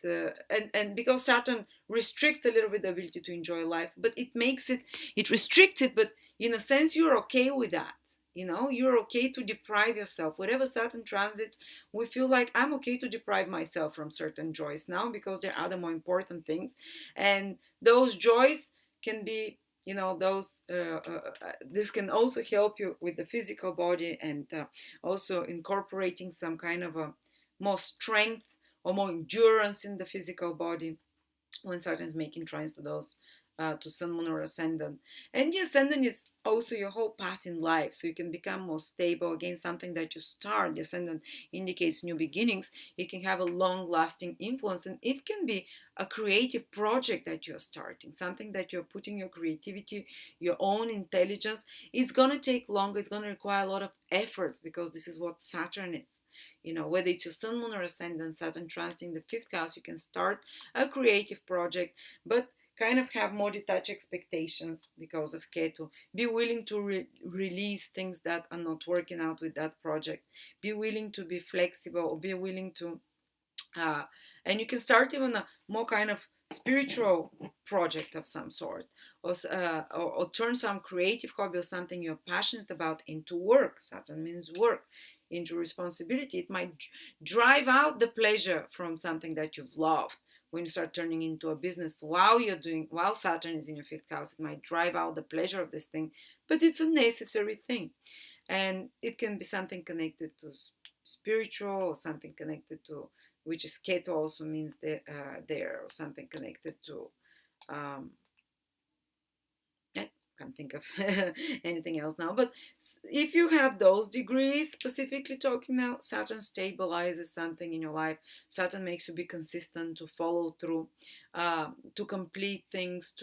because Saturn restricts a little bit the ability to enjoy life, but it restricts it, but in a sense, you're okay with that. You're okay to deprive yourself. Whatever Saturn transits, we feel like I'm okay to deprive myself from certain joys now, because there are other more important things. And those joys can be, this can also help you with the physical body, and also incorporating some kind of a more strength or more endurance in the physical body when Saturn is making trines to those to Sun, Moon, or Ascendant. And the Ascendant is also your whole path in life, so you can become more stable. Again, something that you start. The Ascendant indicates new beginnings. It can have a long-lasting influence, and it can be a creative project that you're starting, something that you're putting your creativity, your own intelligence. It's going to take longer. It's going to require a lot of efforts, because this is what Saturn is. Whether it's your Sun, Moon, or Ascendant, Saturn transiting the fifth house, you can start a creative project, but kind of have more detached expectations because of Ketu. Be willing to release things that are not working out with that project. Be willing to be flexible, or be willing to, and you can start even a more kind of spiritual project of some sort, or turn some creative hobby or something you're passionate about into work. Saturn means work, into responsibility. It might drive out the pleasure from something that you've loved. When you start turning into a business while Saturn is in your fifth house, it might drive out the pleasure of this thing, but it's a necessary thing. And it can be something connected to spiritual, or something connected to, which is Ketu also means there, or something connected to, I can't think of anything else now. But if you have those degrees, specifically talking now, Saturn stabilizes something in your life. Saturn makes you be consistent, to follow through, to complete things,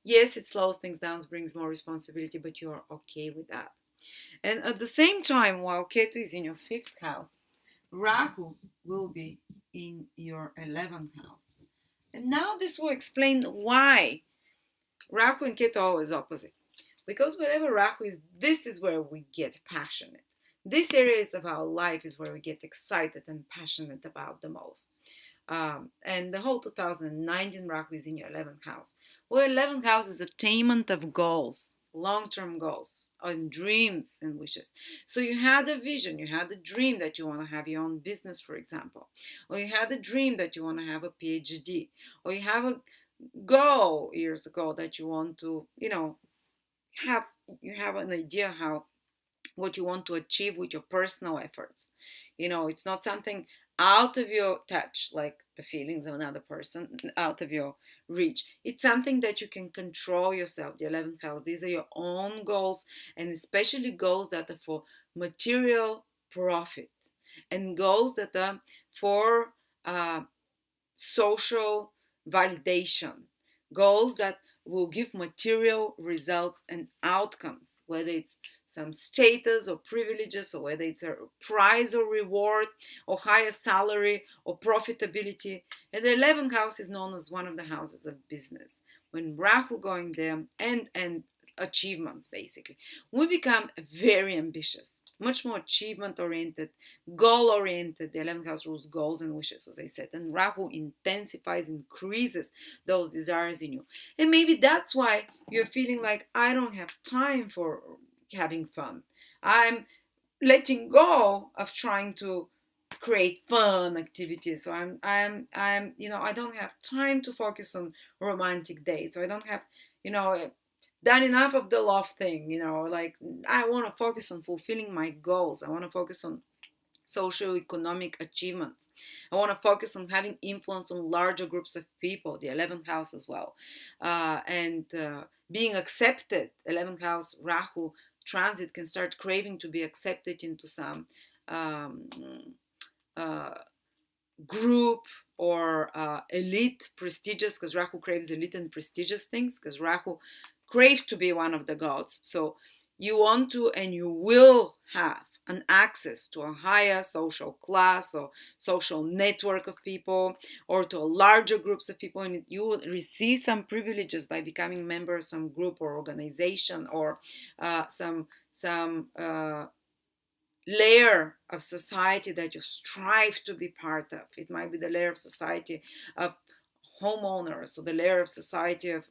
yes, it slows things down, brings more responsibility, but you're okay with that. And at the same time, while Ketu is in your fifth house, Rahu will be in your 11th house. And now this will explain why Rahu and Ketu are always opposite. Because wherever Rahu is, this is where we get passionate. This area of our life is where we get excited and passionate about the most. And the whole 2019 Rahu is in your 11th house. Well, 11th house is attainment of goals, long-term goals, and dreams and wishes. So you had a vision, you had a dream that you want to have your own business, for example, or you had a dream that you want to have a PhD, or you have a goal years ago that you want to, have an idea what you want to achieve with your personal efforts. It's not something out of your touch, like the feelings of another person, out of your reach. It's something that you can control yourself. The 11th house, these are your own goals, and especially goals that are for material profit, and goals that are for social validation, goals that will give material results and outcomes, whether it's some status or privileges, or whether it's a prize or reward, or higher salary or profitability. And the 11th house is known as one of the houses of business. When Rahu going there, and achievements, basically, we become very ambitious, much more achievement oriented, goal oriented. The 11th house rules goals and wishes, as I said, and Rahu intensifies, increases those desires in you. And maybe that's why you're feeling like, I don't have time for having fun. I'm letting go of trying to create fun activities. So I don't have time to focus on romantic dates. So I don't have, done enough of the love thing. Like, I want to focus on fulfilling my goals. I want to focus on socio-economic achievements. I want to focus on having influence on larger groups of people, the 11th house as well, and being accepted. 11th house Rahu transit can start craving to be accepted into some group, or elite, prestigious, because Rahu craves elite and prestigious things, because Rahu craves to be one of the gods. So you want to, and you will have an access to a higher social class or social network of people, or to larger groups of people, and you will receive some privileges by becoming a member of some group or organization, or some layer of society that you strive to be part of. It might be the layer of society of homeowners, or the layer of society of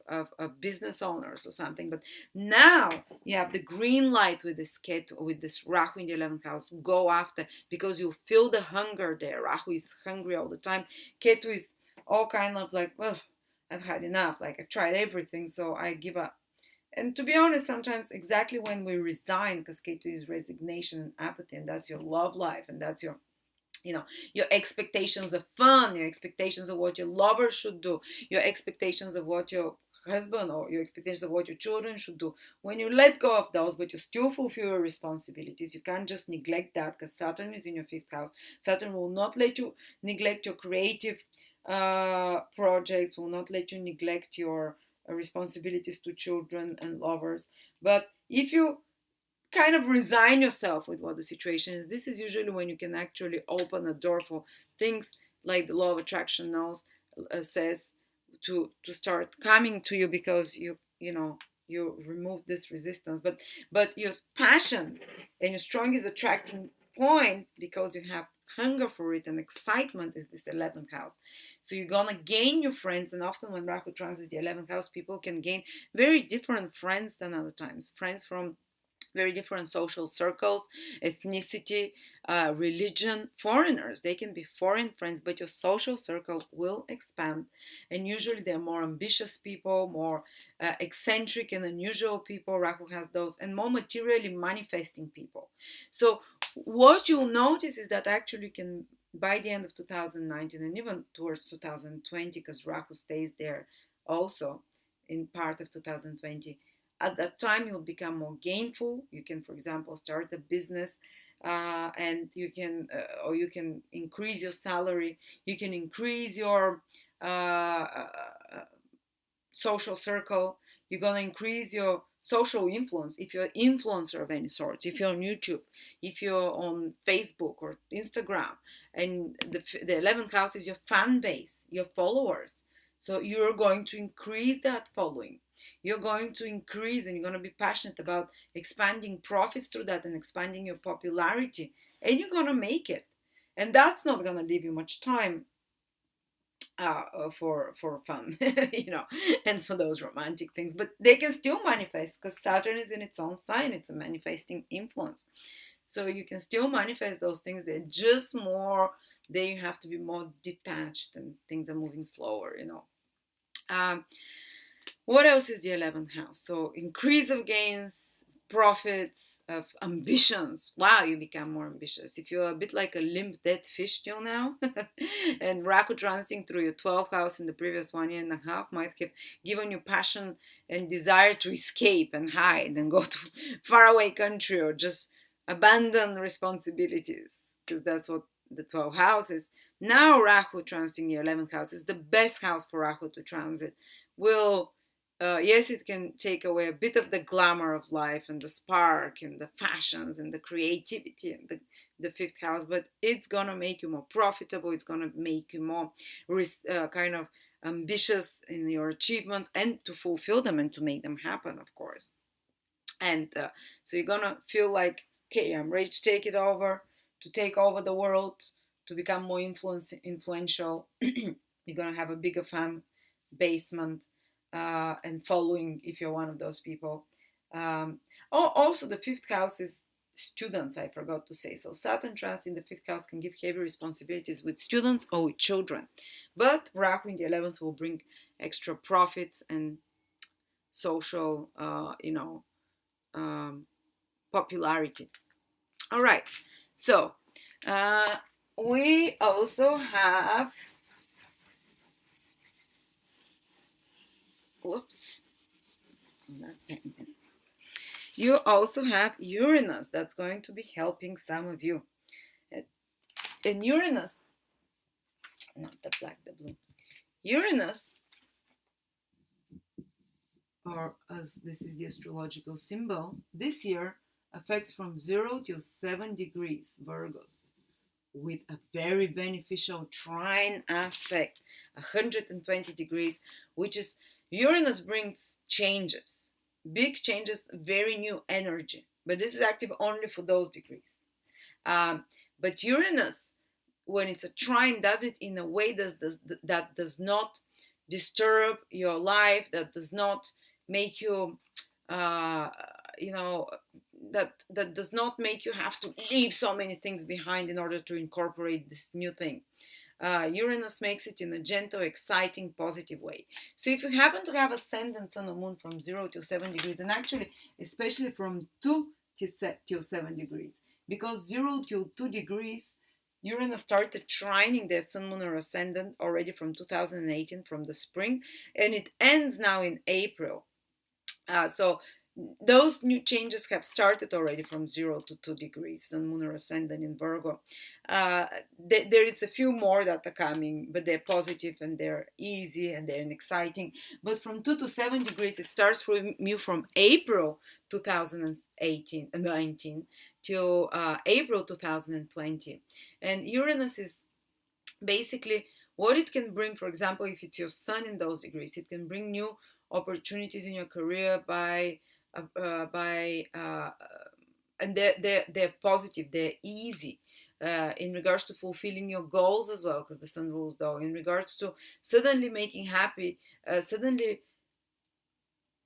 business owners or something. But now you have the green light with this Ketu, with this Rahu in the 11th house. Go after, because you feel the hunger there. Rahu is hungry all the time. Ketu is all kind of like, well, I've had enough. Like, I've tried everything, so I give up. And to be honest, sometimes exactly when we resign, because Ketu is resignation and apathy, and that's your love life, and that's your expectations of fun, your expectations of what your lover should do, your expectations of what your husband or your expectations of what your children should do. When you let go of those, but you still fulfill your responsibilities, you can't just neglect that, because Saturn is in your fifth house. Saturn will not let you neglect your creative projects, will not let you neglect your responsibilities to children and lovers. But if you kind of resign yourself with what the situation is, this is usually when you can actually open a door for things like the law of attraction knows says to start coming to you, because you remove this resistance. But your passion and your strongest attracting point, because you have hunger for it and excitement, is this 11th house. So you're gonna gain your friends, and often when Rahu transits the 11th house, people can gain very different friends than other times, friends from very different social circles, ethnicity, religion, foreigners. They can be foreign friends, but your social circle will expand. And usually they're more ambitious people, more eccentric and unusual people. Rahu has those, and more materially manifesting people. So what you'll notice is that actually can, by the end of 2019 and even towards 2020, because Rahu stays there also in part of 2020, at that time you'll become more gainful. You can, for example, start a business, and you can or you can increase your salary, you can increase your social circle, you're going to increase your social influence if you're an influencer of any sort, if you're on YouTube, if you're on Facebook or Instagram. And the 11th house is your fan base, your followers. So you're going to increase that following. You're going to increase, and you're going to be passionate about expanding profits through that and expanding your popularity. And you're going to make it. And that's not going to leave you much time for fun, and for those romantic things. But they can still manifest, because Saturn is in its own sign. It's a manifesting influence. So you can still manifest those things. They're just more, there you have to be more detached, and things are moving slower, What else is the 11th house? So increase of gains, profits, of ambitions. Wow, you become more ambitious. If you're a bit like a limp dead fish till now, and Rahu transiting through your 12th house in the previous 1.5 years might have given you passion and desire to escape and hide and go to faraway country, or just abandon responsibilities, because that's what the 12th house is. Now Rahu transiting your 11th house is the best house for Rahu to transit. Yes, it can take away a bit of the glamour of life and the spark and the fashions and the creativity and the fifth house, but it's gonna make you more profitable. It's gonna make you more kind of ambitious in your achievements, and to fulfill them and to make them happen, of course. And so you're gonna feel like, okay, I'm ready to take it over, to take over the world, to become more influential. You're gonna have a bigger fan basement. And following, if you're one of those people. Also, the fifth house is students, I forgot to say. So Saturn transit in the fifth house can give heavy responsibilities with students or with children. But Rahu in the 11th will bring extra profits and social, popularity. All right. So we also have, whoops, you also have Uranus that's going to be helping some of you. And Uranus, not the black, the blue. Uranus, or as this is the astrological symbol, this year affects from 0 to 7 degrees Virgos, with a very beneficial trine aspect, 120 degrees, which is, Uranus brings changes, big changes, very new energy. But this is active only for those degrees. But Uranus, when it's a trine, does it in a way that does not disturb your life, that does not make you, that does not make you have to leave so many things behind in order to incorporate this new thing. Uranus makes it in a gentle, exciting, positive way. So if you happen to have ascendant sun or moon from 0 to 7 degrees, and actually especially from 2 to 7 degrees, because 0 to 2 degrees, Uranus started trining the Sun, Moon, or Ascendant already from 2018, from the spring, and it ends now in April. So those new changes have started already from 0 to 2 degrees, Sun, Moon, or Ascendant in Virgo. There is a few more that are coming, but they're positive and they're easy and they're exciting. But from 2 to 7 degrees, it starts for you from April 2018 and 19 till April 2020. And Uranus is basically what it can bring. For example, if it's your sun in those degrees, it can bring new opportunities in your career and they're positive, they're easy, in regards to fulfilling your goals as well, because the sun rules though, in regards to suddenly making happy, suddenly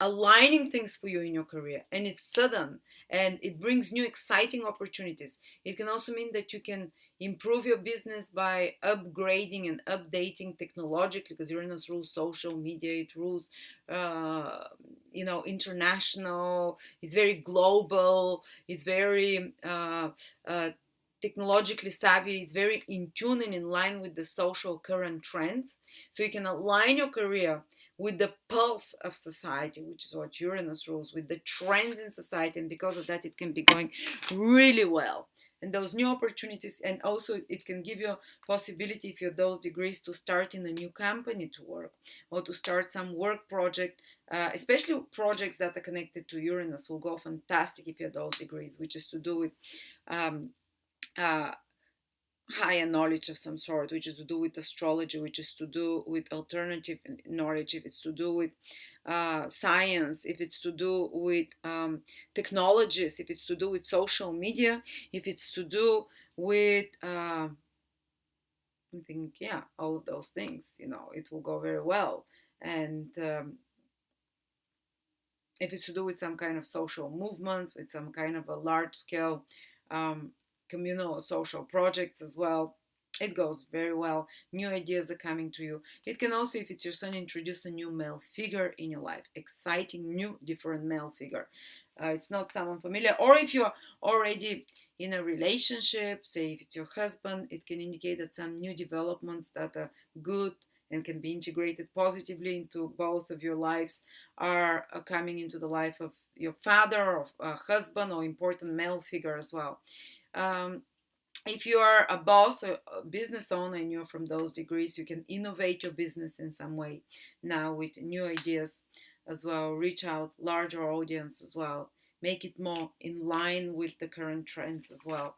aligning things for you in your career, and it's sudden and it brings new exciting opportunities. It can also mean that you can improve your business by upgrading and updating technologically, because Uranus rules social media, it rules international, it's very global, it's very technologically savvy, it's very in tune and in line with the social current trends. So you can align your career with the pulse of society, which is what Uranus rules, with the trends in society, and because of that, it can be going really well. And those new opportunities, and also it can give you a possibility, if you're those degrees, to start in a new company to work, or to start some work project, especially projects that are connected to Uranus will go fantastic if you're those degrees, which is to do with uh, higher knowledge of some sort, which is to do with astrology, which is to do with alternative knowledge, if it's to do with science, if it's to do with technologies, if it's to do with social media, if it's to do with I think, yeah, all of those things, it will go very well. And if it's to do with some kind of social movement, with some kind of a large scale communal or social projects as well, it goes very well. New ideas are coming to you. It can also, if it's your sun, introduce a new male figure in your life, exciting new different male figure. It's not someone familiar, or if you're already in a relationship, say if it's your husband, it can indicate that some new developments that are good and can be integrated positively into both of your lives are coming into the life of your father or husband or important male figure as well. If you are a boss or a business owner and you're from those degrees, you can innovate your business in some way now with new ideas as well. Reach out larger audience as well. Make it more in line with the current trends as well.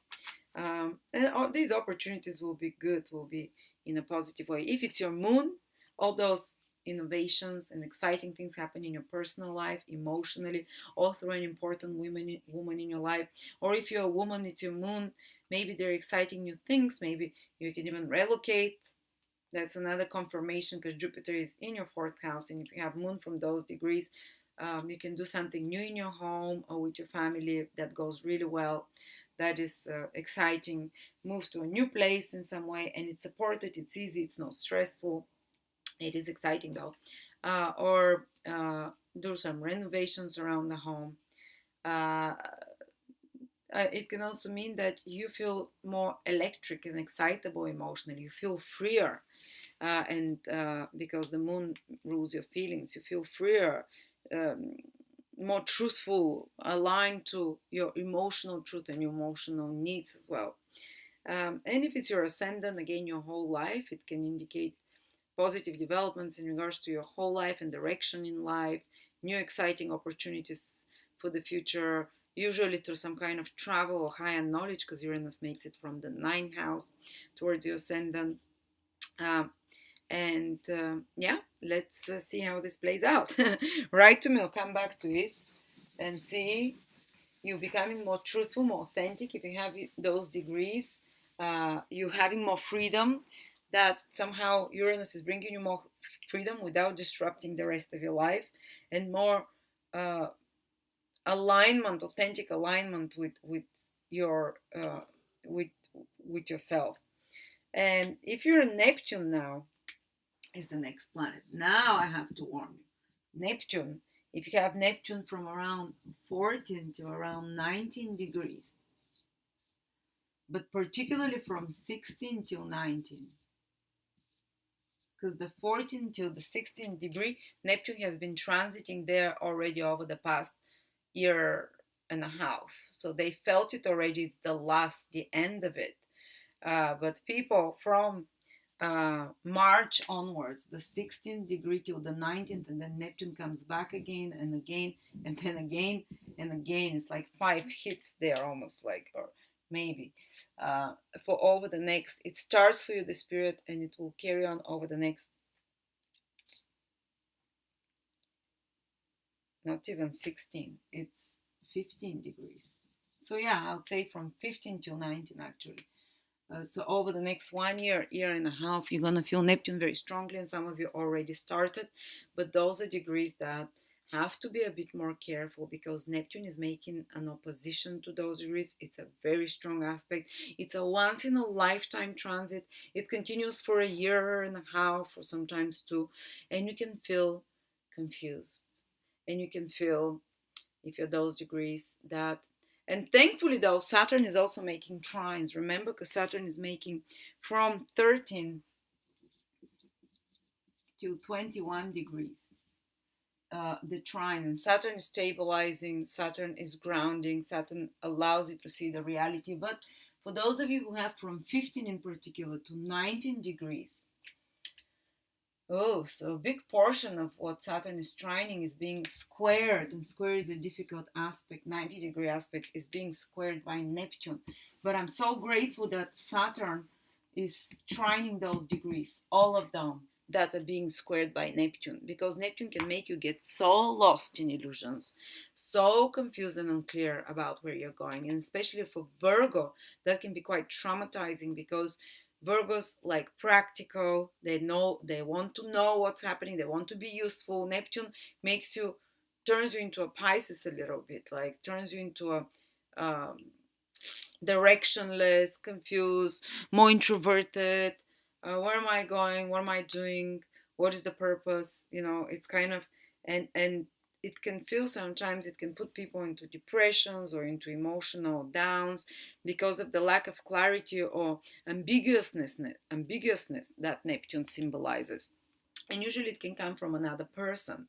And all these opportunities will be good, will be in a positive way. If it's your moon, all those innovations and exciting things happen in your personal life, emotionally, or through an important woman in your life. Or if you're a woman, it's your moon, maybe there are exciting new things. Maybe you can even relocate. That's another confirmation, because Jupiter is in your 4th house, and if you have moon from those degrees, you can do something new in your home or with your family that goes really well. That is exciting. Move to a new place in some way, and it's supported, it's easy, it's not stressful. It is exciting though. Or do some renovations around the home. It can also mean that you feel more electric and excitable emotionally. You feel freer, and because the moon rules your feelings, you feel freer, more truthful, aligned to your emotional truth and your emotional needs as well. And if it's your ascendant, again, your whole life, it can indicate positive developments in regards to your whole life and direction in life, new exciting opportunities for the future, usually through some kind of travel or higher knowledge, because Uranus makes it from the 9th house towards your ascendant. Yeah, let's see how this plays out. Write to me, I'll come back to it and see you becoming more truthful, more authentic. If you have those degrees, you having more freedom, that somehow Uranus is bringing you more freedom without disrupting the rest of your life, and more alignment, authentic alignment with your with yourself. And if you're a Neptune now, is the next planet. Now I have to warn you. Neptune, if you have Neptune from around 14 to around 19 degrees, but particularly from 16 till 19. Because the 14 till the 16th degree, Neptune has been transiting there already over the past year and a half. So they felt it already. It's the end of it. But people from March onwards, the 16th degree till the 19th, and then Neptune comes back again and again, and then again and again. It's like 5 hits there, almost like, or maybe for over the next. It starts for you this period, and it will carry on over the next. Not even 16. It's 15 degrees. So yeah, I would say from 15 till 19 actually. So over the next 1 year, year and a half, you're gonna feel Neptune very strongly, and some of you already started. But those are degrees that have to be a bit more careful because Neptune is making an opposition to those degrees. It's a very strong aspect. It's a once in a lifetime transit. It continues for a year and a half or sometimes two, and you can feel confused. And you can feel, if you're those degrees, that. And thankfully, though, Saturn is also making trines. Remember, because Saturn is making from 13 to 21 degrees the trine. And Saturn is stabilizing, Saturn is grounding, Saturn allows you to see the reality. But for those of you who have from 15 in particular to 19 degrees, oh, so a big portion of what Saturn is trining is being squared, and square is a difficult aspect. 90-degree aspect is being squared by Neptune. But I'm so grateful that Saturn is trining those degrees, all of them that are being squared by Neptune, because Neptune can make you get so lost in illusions, so confused and unclear about where you're going. And especially for Virgo, that can be quite traumatizing because Virgos like practical, they want to know what's happening, they want to be useful. Neptune turns you into a Pisces a little bit, like turns you into a directionless, confused, more introverted. Where am I going? What am I doing? What is the purpose? It's kind of, and it can feel sometimes, it can put people into depressions or into emotional downs because of the lack of clarity or ambiguousness that Neptune symbolizes. And usually it can come from another person.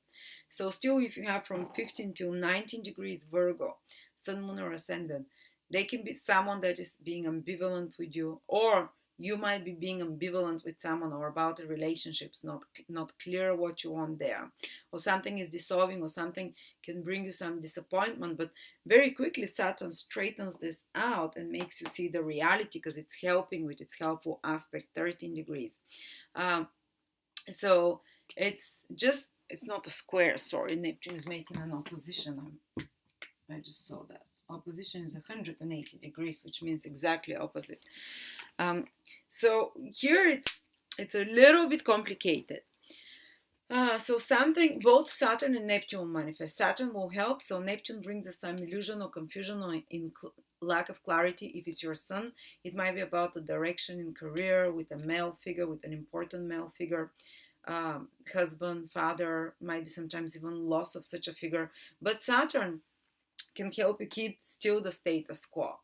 So still, if you have from 15 till 19 degrees Virgo, Sun, Moon, or Ascendant, they can be someone that is being ambivalent with you, or you might be being ambivalent with someone or about a relationship, not clear what you want there, or something is dissolving, or something can bring you some disappointment. But very quickly Saturn straightens this out and makes you see the reality, because it's helping with its helpful aspect, 13 degrees. So it's not a square. Sorry, Neptune is making an opposition. I just saw that. Opposition is 180 degrees, which means exactly opposite. So here it's a little bit complicated. So both Saturn and Neptune will manifest. Saturn will help, so Neptune brings us some illusion or confusion or lack of clarity. If it's your sun, it might be about the direction in career with a male figure, with an important male figure. Husband, father, might be sometimes even loss of such a figure. But Saturn can help you keep still the status quo,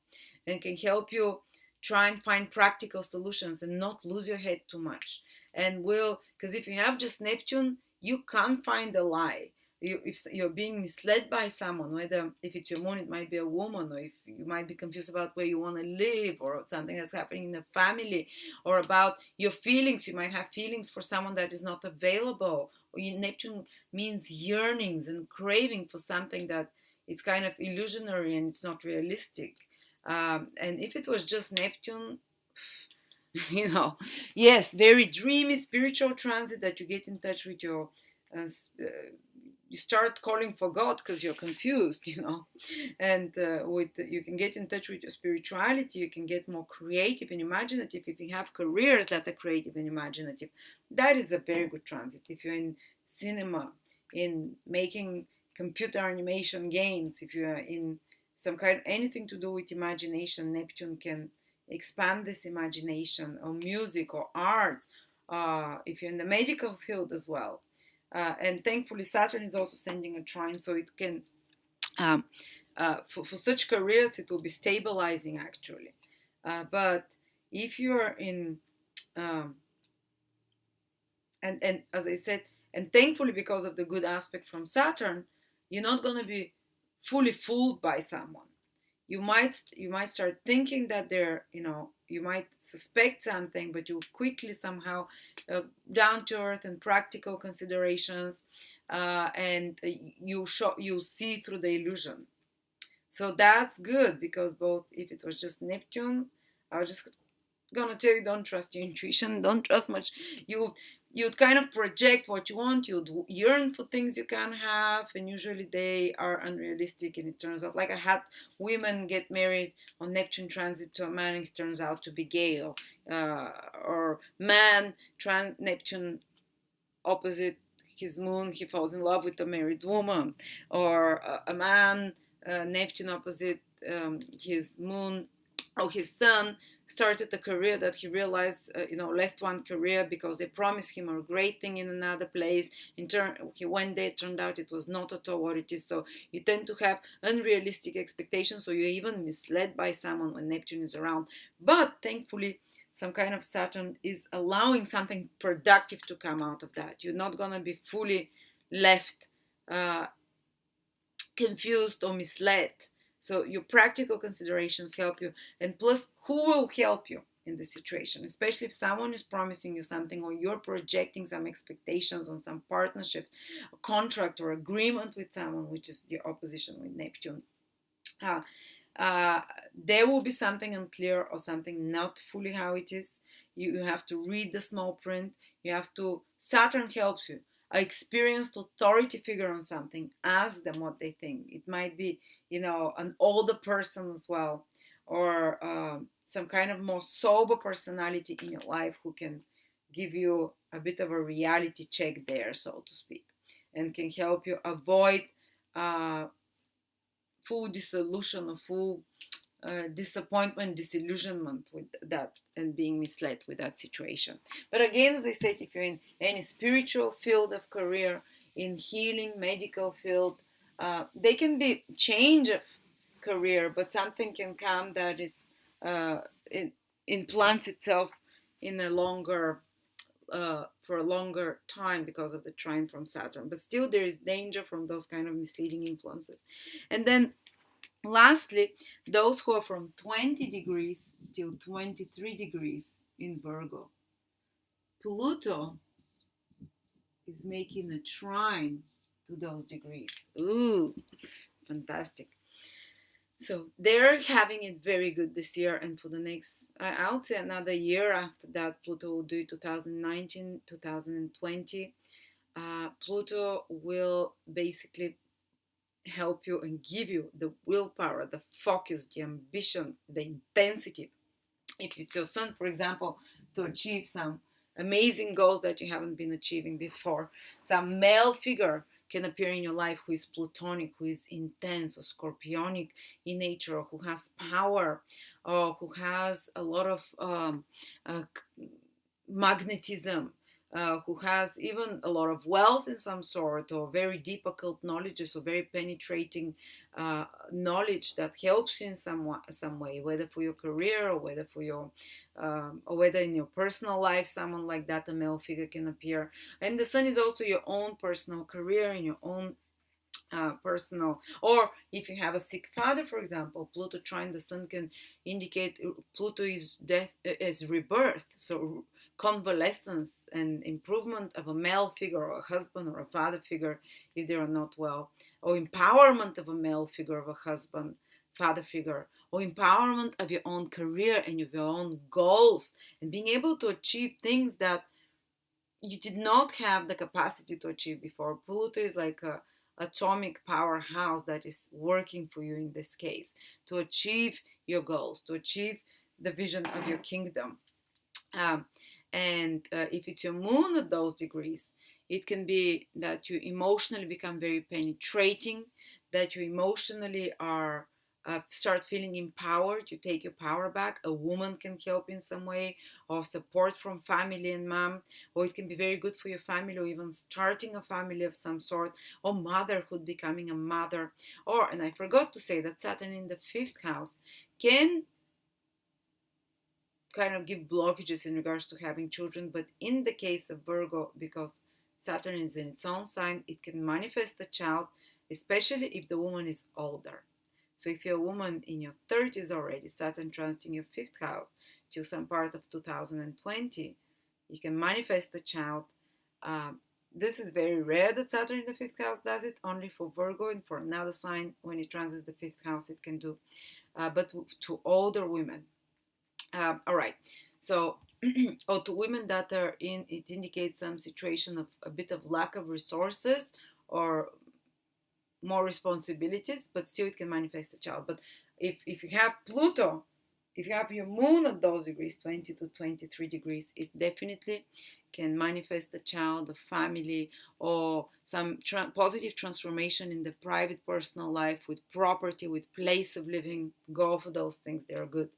and can help you try and find practical solutions and not lose your head too much. And because if you have just Neptune, you can't find a lie. If you're being misled by someone, whether if it's your moon, it might be a woman, or if you might be confused about where you want to live, or something that's happening in the family, or about your feelings. You might have feelings for someone that is not available. Or Neptune means yearnings and craving for something that it's kind of illusionary and it's not realistic. And if it was just Neptune, yes, very dreamy spiritual transit that you get in touch with your, you start calling for God because you're confused, and you can get in touch with your spirituality. You can get more creative and imaginative. If you have careers that are creative and imaginative, that is a very good transit. If you're in cinema, in making computer animation games, if you are in some kind, anything to do with imagination, Neptune can expand this imagination, or music or arts, if you're in the medical field as well. And thankfully Saturn is also sending a trine, so it can, for such careers, it will be stabilizing actually. But if you're in, um, and as I said, and thankfully because of the good aspect from Saturn, you're not going to be fully fooled by someone. You might start thinking that they're, you might suspect something, but you quickly somehow, down to earth and practical considerations, and you see through the illusion. So that's good, because both, if it was just Neptune, I was just gonna tell you, don't trust your intuition, don't trust much. You'd kind of project what you want, you'd yearn for things you can't have, and usually they are unrealistic, and it turns out, like I had women get married on Neptune transit to a man, and it turns out to be gay, or man Neptune opposite his moon, he falls in love with a married woman, or a man, Neptune opposite his moon, or his son started a career that he realized, left one career because they promised him a great thing in another place. In turn, he went there, turned out it was not at all what it is. So you tend to have unrealistic expectations, so you're even misled by someone when Neptune is around. But thankfully, some kind of Saturn is allowing something productive to come out of that. You're not going to be fully left confused or misled. So your practical considerations help you. And plus, who will help you in the situation, especially if someone is promising you something, or you're projecting some expectations on some partnerships, a contract or agreement with someone, which is your opposition with Neptune. Uh, there will be something unclear or something not fully how it is. You have to read the small print. Saturn helps you. An experienced authority figure on something, ask them what they think. It might be, an older person as well, or some kind of more sober personality in your life who can give you a bit of a reality check there, so to speak, and can help you avoid full dissolution or full disappointment, disillusionment with that, and being misled with that situation. But again, as I said, if you're in any spiritual field of career, in healing, medical field, they can be change of career, but something can come that is it implants itself in a longer for a longer time because of the trine from Saturn. But still, there is danger from those kind of misleading influences. And then lastly, those who are from 20 degrees till 23 degrees in Virgo, Pluto is making a trine to those degrees. Ooh, fantastic. So they're having it very good this year, and for the next, I would say another year after that, Pluto will do 2019, 2020. Pluto will basically help you and give you the willpower, the focus, the ambition, the intensity. If it's your son, for example, to achieve some amazing goals that you haven't been achieving before, some male figure can appear in your life who is plutonic, who is intense or scorpionic in nature, or who has power, or who has a lot of magnetism, who has even a lot of wealth in some sort, or very deep occult knowledges, or very penetrating knowledge that helps you in some way, whether for your career, or whether for your or whether in your personal life, someone like that, a male figure, can appear. And the sun is also your own personal career, in your own personal, or if you have a sick father, for example, Pluto trine the sun can indicate Pluto is death, is rebirth, so convalescence and improvement of a male figure, or a husband or a father figure if they are not well, or empowerment of a male figure, of a husband, father figure, or empowerment of your own career and of your own goals, and being able to achieve things that you did not have the capacity to achieve before. Pluto is like a atomic powerhouse that is working for you in this case to achieve your goals, to achieve the vision of your kingdom. And if it's your moon at those degrees, it can be that you emotionally become very penetrating, that you emotionally are start feeling empowered, you take your power back. A woman can help in some way, or support from family and mom, or it can be very good for your family, or even starting a family of some sort, or motherhood, becoming a mother. Or, and I forgot to say that Saturn in the fifth house can kind of give blockages in regards to having children. But in the case of Virgo, because Saturn is in its own sign, it can manifest a child, especially if the woman is older. So if you're a woman in your 30s already, Saturn transiting your fifth house till some part of 2020, you can manifest a child. This is very rare that Saturn in the fifth house does it, only for Virgo and for another sign. When it transits the fifth house, it can do, but to older women. All right. So, or to women that are in, it indicates some situation of a bit of lack of resources or more responsibilities, but still it can manifest a child. But if you have Pluto, if you have your moon at those degrees, 20 to 23 degrees, it definitely can manifest a child, a family, or some positive transformation in the private personal life with property, with place of living. Go for those things, they are good.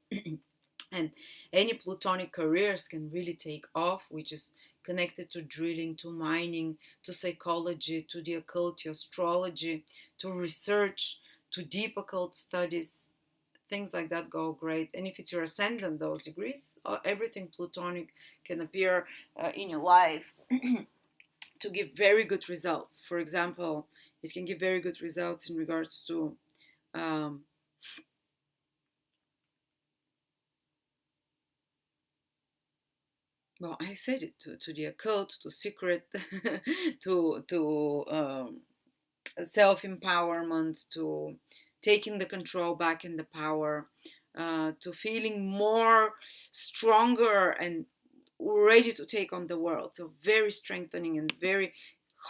And any plutonic careers can really take off, which is connected to drilling, to mining, to psychology, to the occult, to astrology, to research, to deep occult studies. Things like that go great. And if it's your ascendant, those degrees, everything plutonic can appear in your life to give very good results. For example, it can give very good results in regards to well, I said it, to the occult, to secret, to self empowerment, to taking the control back in the power, to feeling more stronger and ready to take on the world. So very strengthening and very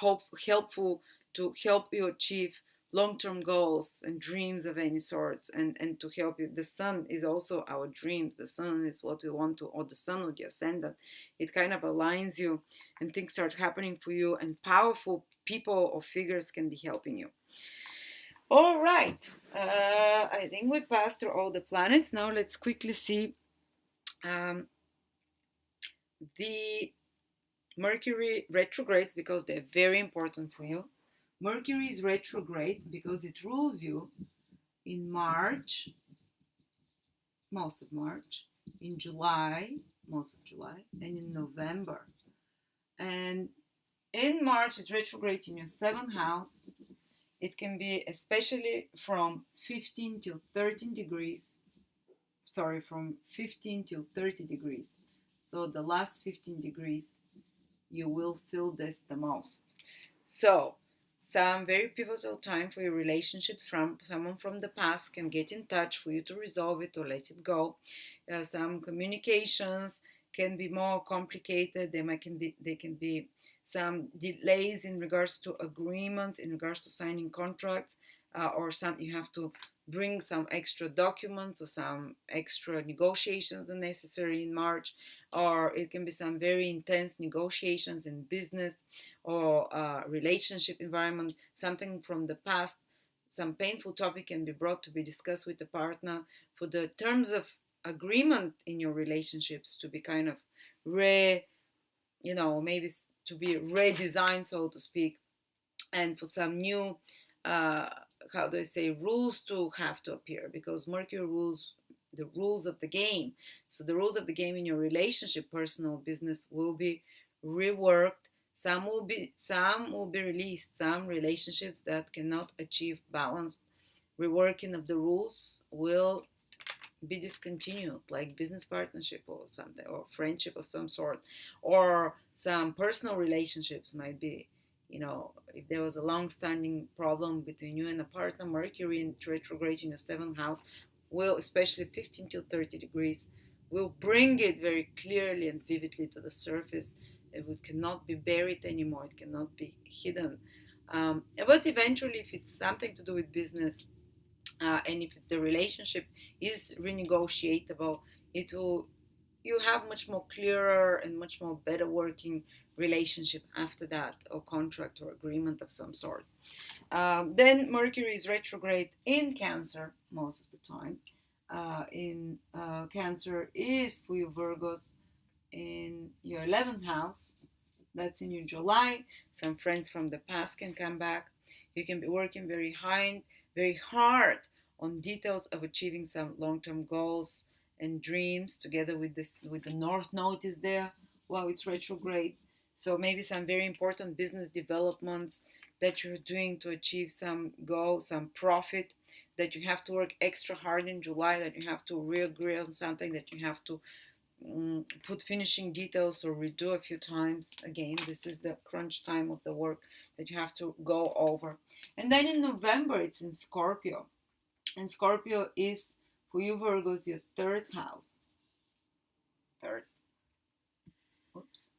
helpful to help you achieve long-term goals and dreams of any sorts, and to help you. The sun is also our dreams. The sun is what we want to, or the sun or the ascendant. It kind of aligns you and things start happening for you, and powerful people or figures can be helping you. All right, I think we passed through all the planets. Now let's quickly see the Mercury retrogrades, because they're very important for you. Mercury is retrograde because it rules you in March, most of March, in July, most of July, and in November. And in March, it's retrograde in your seventh house. It can be especially from 15 till 13 degrees. Sorry, from 15 till 30 degrees. So the last 15 degrees, you will feel this the most. So, some very pivotal time for your relationships. From someone from the past can get in touch for you to resolve it or let it go. Some communications can be more complicated. They can be some delays in regards to agreements, in regards to signing contracts, or some you have to bring some extra documents or some extra negotiations are necessary in March, or it can be some very intense negotiations in business or relationship environment, something from the past. Some painful topic can be brought to be discussed with the partner for the terms of agreement in your relationships to be kind of maybe to be redesigned, so to speak, and for some new how do I say, rules to have to appear, because Mercury rules the rules of the game. So the rules of the game in your relationship, personal, business, will be reworked. Some will be released. Some relationships that cannot achieve balanced reworking of the rules will be discontinued, like business partnership or something, or friendship of some sort, or some personal relationships might be, if there was a long-standing problem between you and a partner, Mercury in retrograde in your seventh house will, especially 15 to 30 degrees, will bring it very clearly and vividly to the surface. It cannot be buried anymore. It cannot be hidden. But eventually, if it's something to do with business, and if it's the relationship is renegotiable, it will you have much more clearer and much more better working relationship after that, or contract or agreement of some sort. Then Mercury is retrograde in Cancer most of the time. In Cancer is for you Virgos in your 11th house. That's in your July. Some friends from the past can come back. You can be working very hard on details of achieving some long-term goals and dreams, together with this, with the North Node is there. Wow, it's retrograde. So maybe some very important business developments that you're doing to achieve some goal, some profit, that you have to work extra hard in July, that you have to re-agree on something, that you have to put finishing details or redo a few times. Again, this is the crunch time of the work that you have to go over. And then in November, it's in Scorpio. And Scorpio is, for you Virgos, your third house. Third. Oops.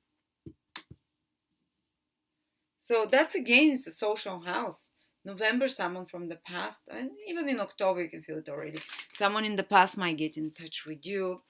So that's again, it's a social house. November, someone from the past, and even in October, you can feel it already. Someone in the past might get in touch with you.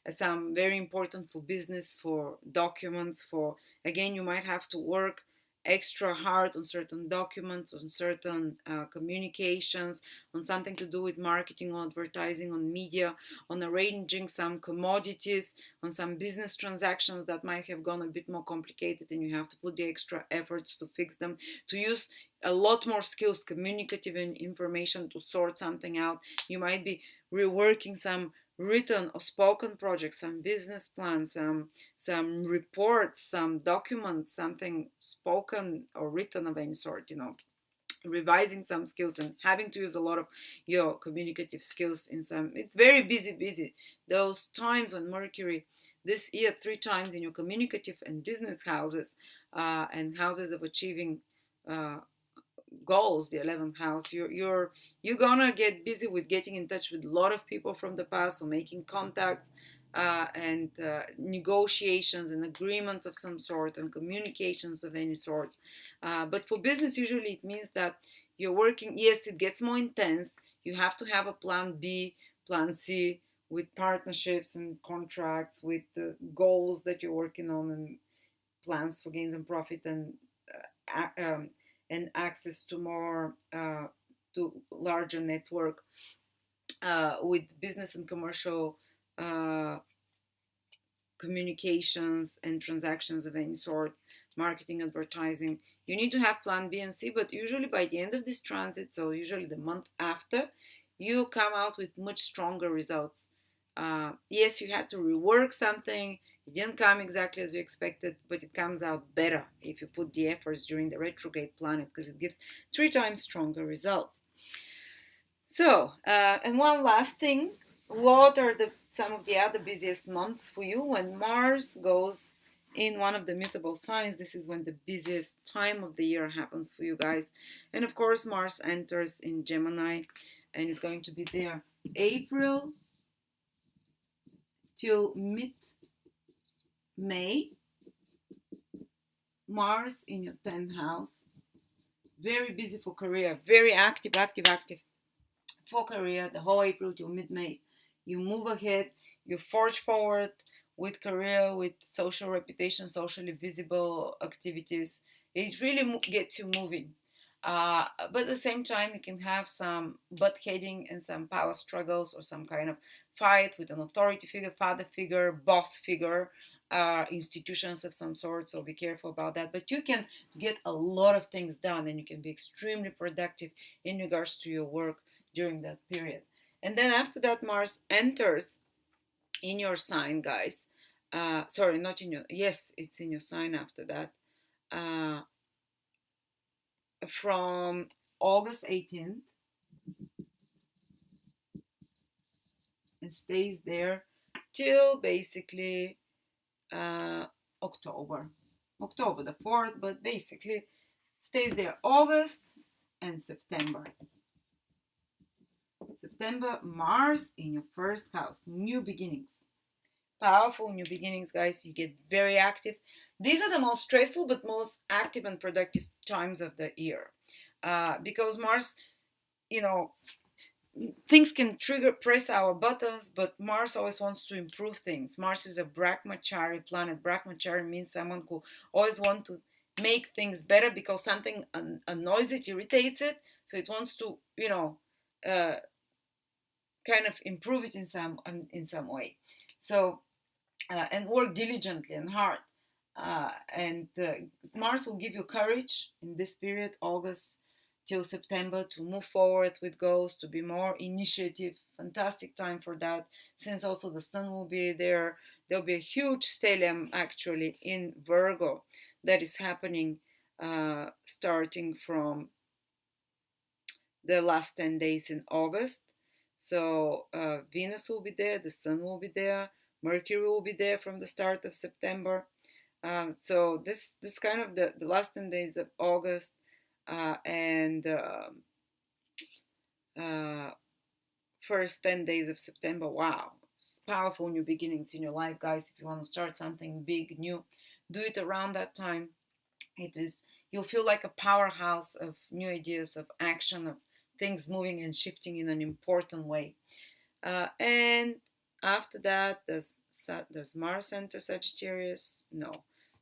Some very important for business, for documents, for, again, you might have to work extra hard on certain documents, on certain communications, on something to do with marketing or advertising, on media, on arranging some commodities, on some business transactions that might have gone a bit more complicated, and you have to put the extra efforts to fix them, to use a lot more skills, communicative and information, to sort something out. You might be reworking some written or spoken projects, some business plans, some reports, some documents, something spoken or written of any sort, revising some skills and having to use a lot of your communicative skills in some. It's very busy. Those times when Mercury this year 3 times in your communicative and business houses, and houses of achieving goals, the 11th house, you're gonna get busy with getting in touch with a lot of people from the past, or making contacts, and negotiations and agreements of some sort, and communications of any sorts. But for business, usually it means that you're working, yes, it gets more intense. You have to have a plan B, plan C, with partnerships and contracts, with the goals that you're working on, and plans for gains and profit, and access to more, to larger network, with business and commercial communications and transactions of any sort, marketing, advertising. You need to have plan B and C, but usually by the end of this transit, so usually the month after, you come out with much stronger results. Yes, you had to rework something, it didn't come exactly as you expected, but it comes out better if you put the efforts during the retrograde planet, because it gives 3 times stronger results. So, and one last thing, what are some of the other busiest months for you? When Mars goes in one of the mutable signs, this is when the busiest time of the year happens for you guys. And of course, Mars enters in Gemini, and it's going to be there April till mid-May. Mars in your 10th house. Very busy for career, very active for career, the whole April till mid-May. You move ahead, you forge forward with career, with social reputation, socially visible activities. It really gets you moving. But at the same time, you can have some butt heading and some power struggles, or some kind of fight with an authority figure, father figure, boss figure, institutions of some sort. So be careful about that. But you can get a lot of things done, and you can be extremely productive in regards to your work during that period. And then after that, Mars enters in your sign, guys. Sorry, not in your, yes, it's in your sign after that. From August 18th, and stays there till basically October the 4th, but basically stays there August and September. Mars in your first house, new beginnings, powerful new beginnings, guys. You get very active. These are the most stressful but most active and productive times of the year, because Mars, things can press our buttons, but Mars always wants to improve things. Mars is a Brahmachari planet. Brahmachari means someone who always wants to make things better, because something annoys it, irritates it, so it wants to, kind of improve it in some way. So, and work diligently and hard. And Mars will give you courage in this period, August till September to move forward with goals, to be more initiative. Fantastic time for that, since also the sun will be there. There'll be a huge stellium actually in Virgo that is happening starting from the last 10 days in August. So Venus will be there, the sun will be there, Mercury will be there from the start of September. So this kind of the last 10 days of August and first 10 days of September. Wow, it's powerful new beginnings in your life, guys. If you want to start something big, new, do it around that time. It is, you'll feel like a powerhouse of new ideas, of action, of things moving and shifting in an important way. And after that, does Mars enter Sagittarius? No.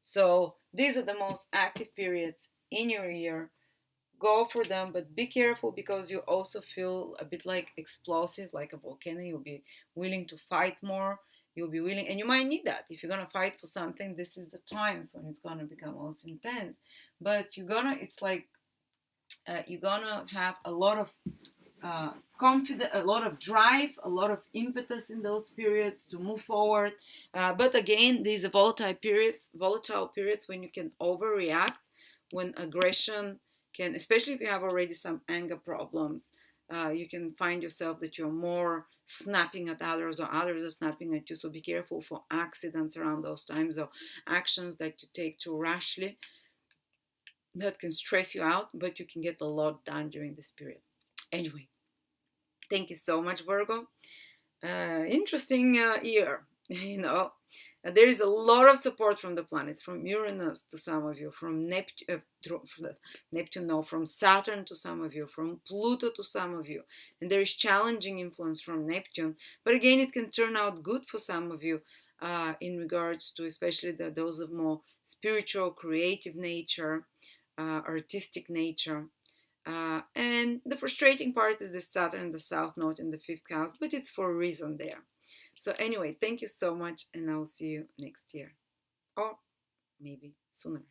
So these are the most active periods in your year. Go for them, but be careful, because you also feel a bit like explosive, like a volcano. You'll be willing to fight more. You'll be willing, and you might need that. If you're gonna fight for something, this is the times when it's gonna become most intense. But it's like you're gonna have a lot of confidence, a lot of drive, a lot of impetus in those periods to move forward. But again, these are volatile periods when you can overreact, when aggression can, especially if you have already some anger problems, you can find yourself that you're more snapping at others, or others are snapping at you. So be careful for accidents around those times, or actions that you take too rashly that can stress you out, but you can get a lot done during this period. Anyway, thank you so much, Virgo. Interesting year. There is a lot of support from the planets, from Uranus to some of you, from Neptune, no, from Saturn to some of you, from Pluto to some of you. And there is challenging influence from Neptune. But again, it can turn out good for some of you in regards to especially those of more spiritual, creative nature, artistic nature. And the frustrating part is the Saturn, the South Node in the 5th house, but it's for a reason there. So anyway, thank you so much, and I'll see you next year, or maybe sooner.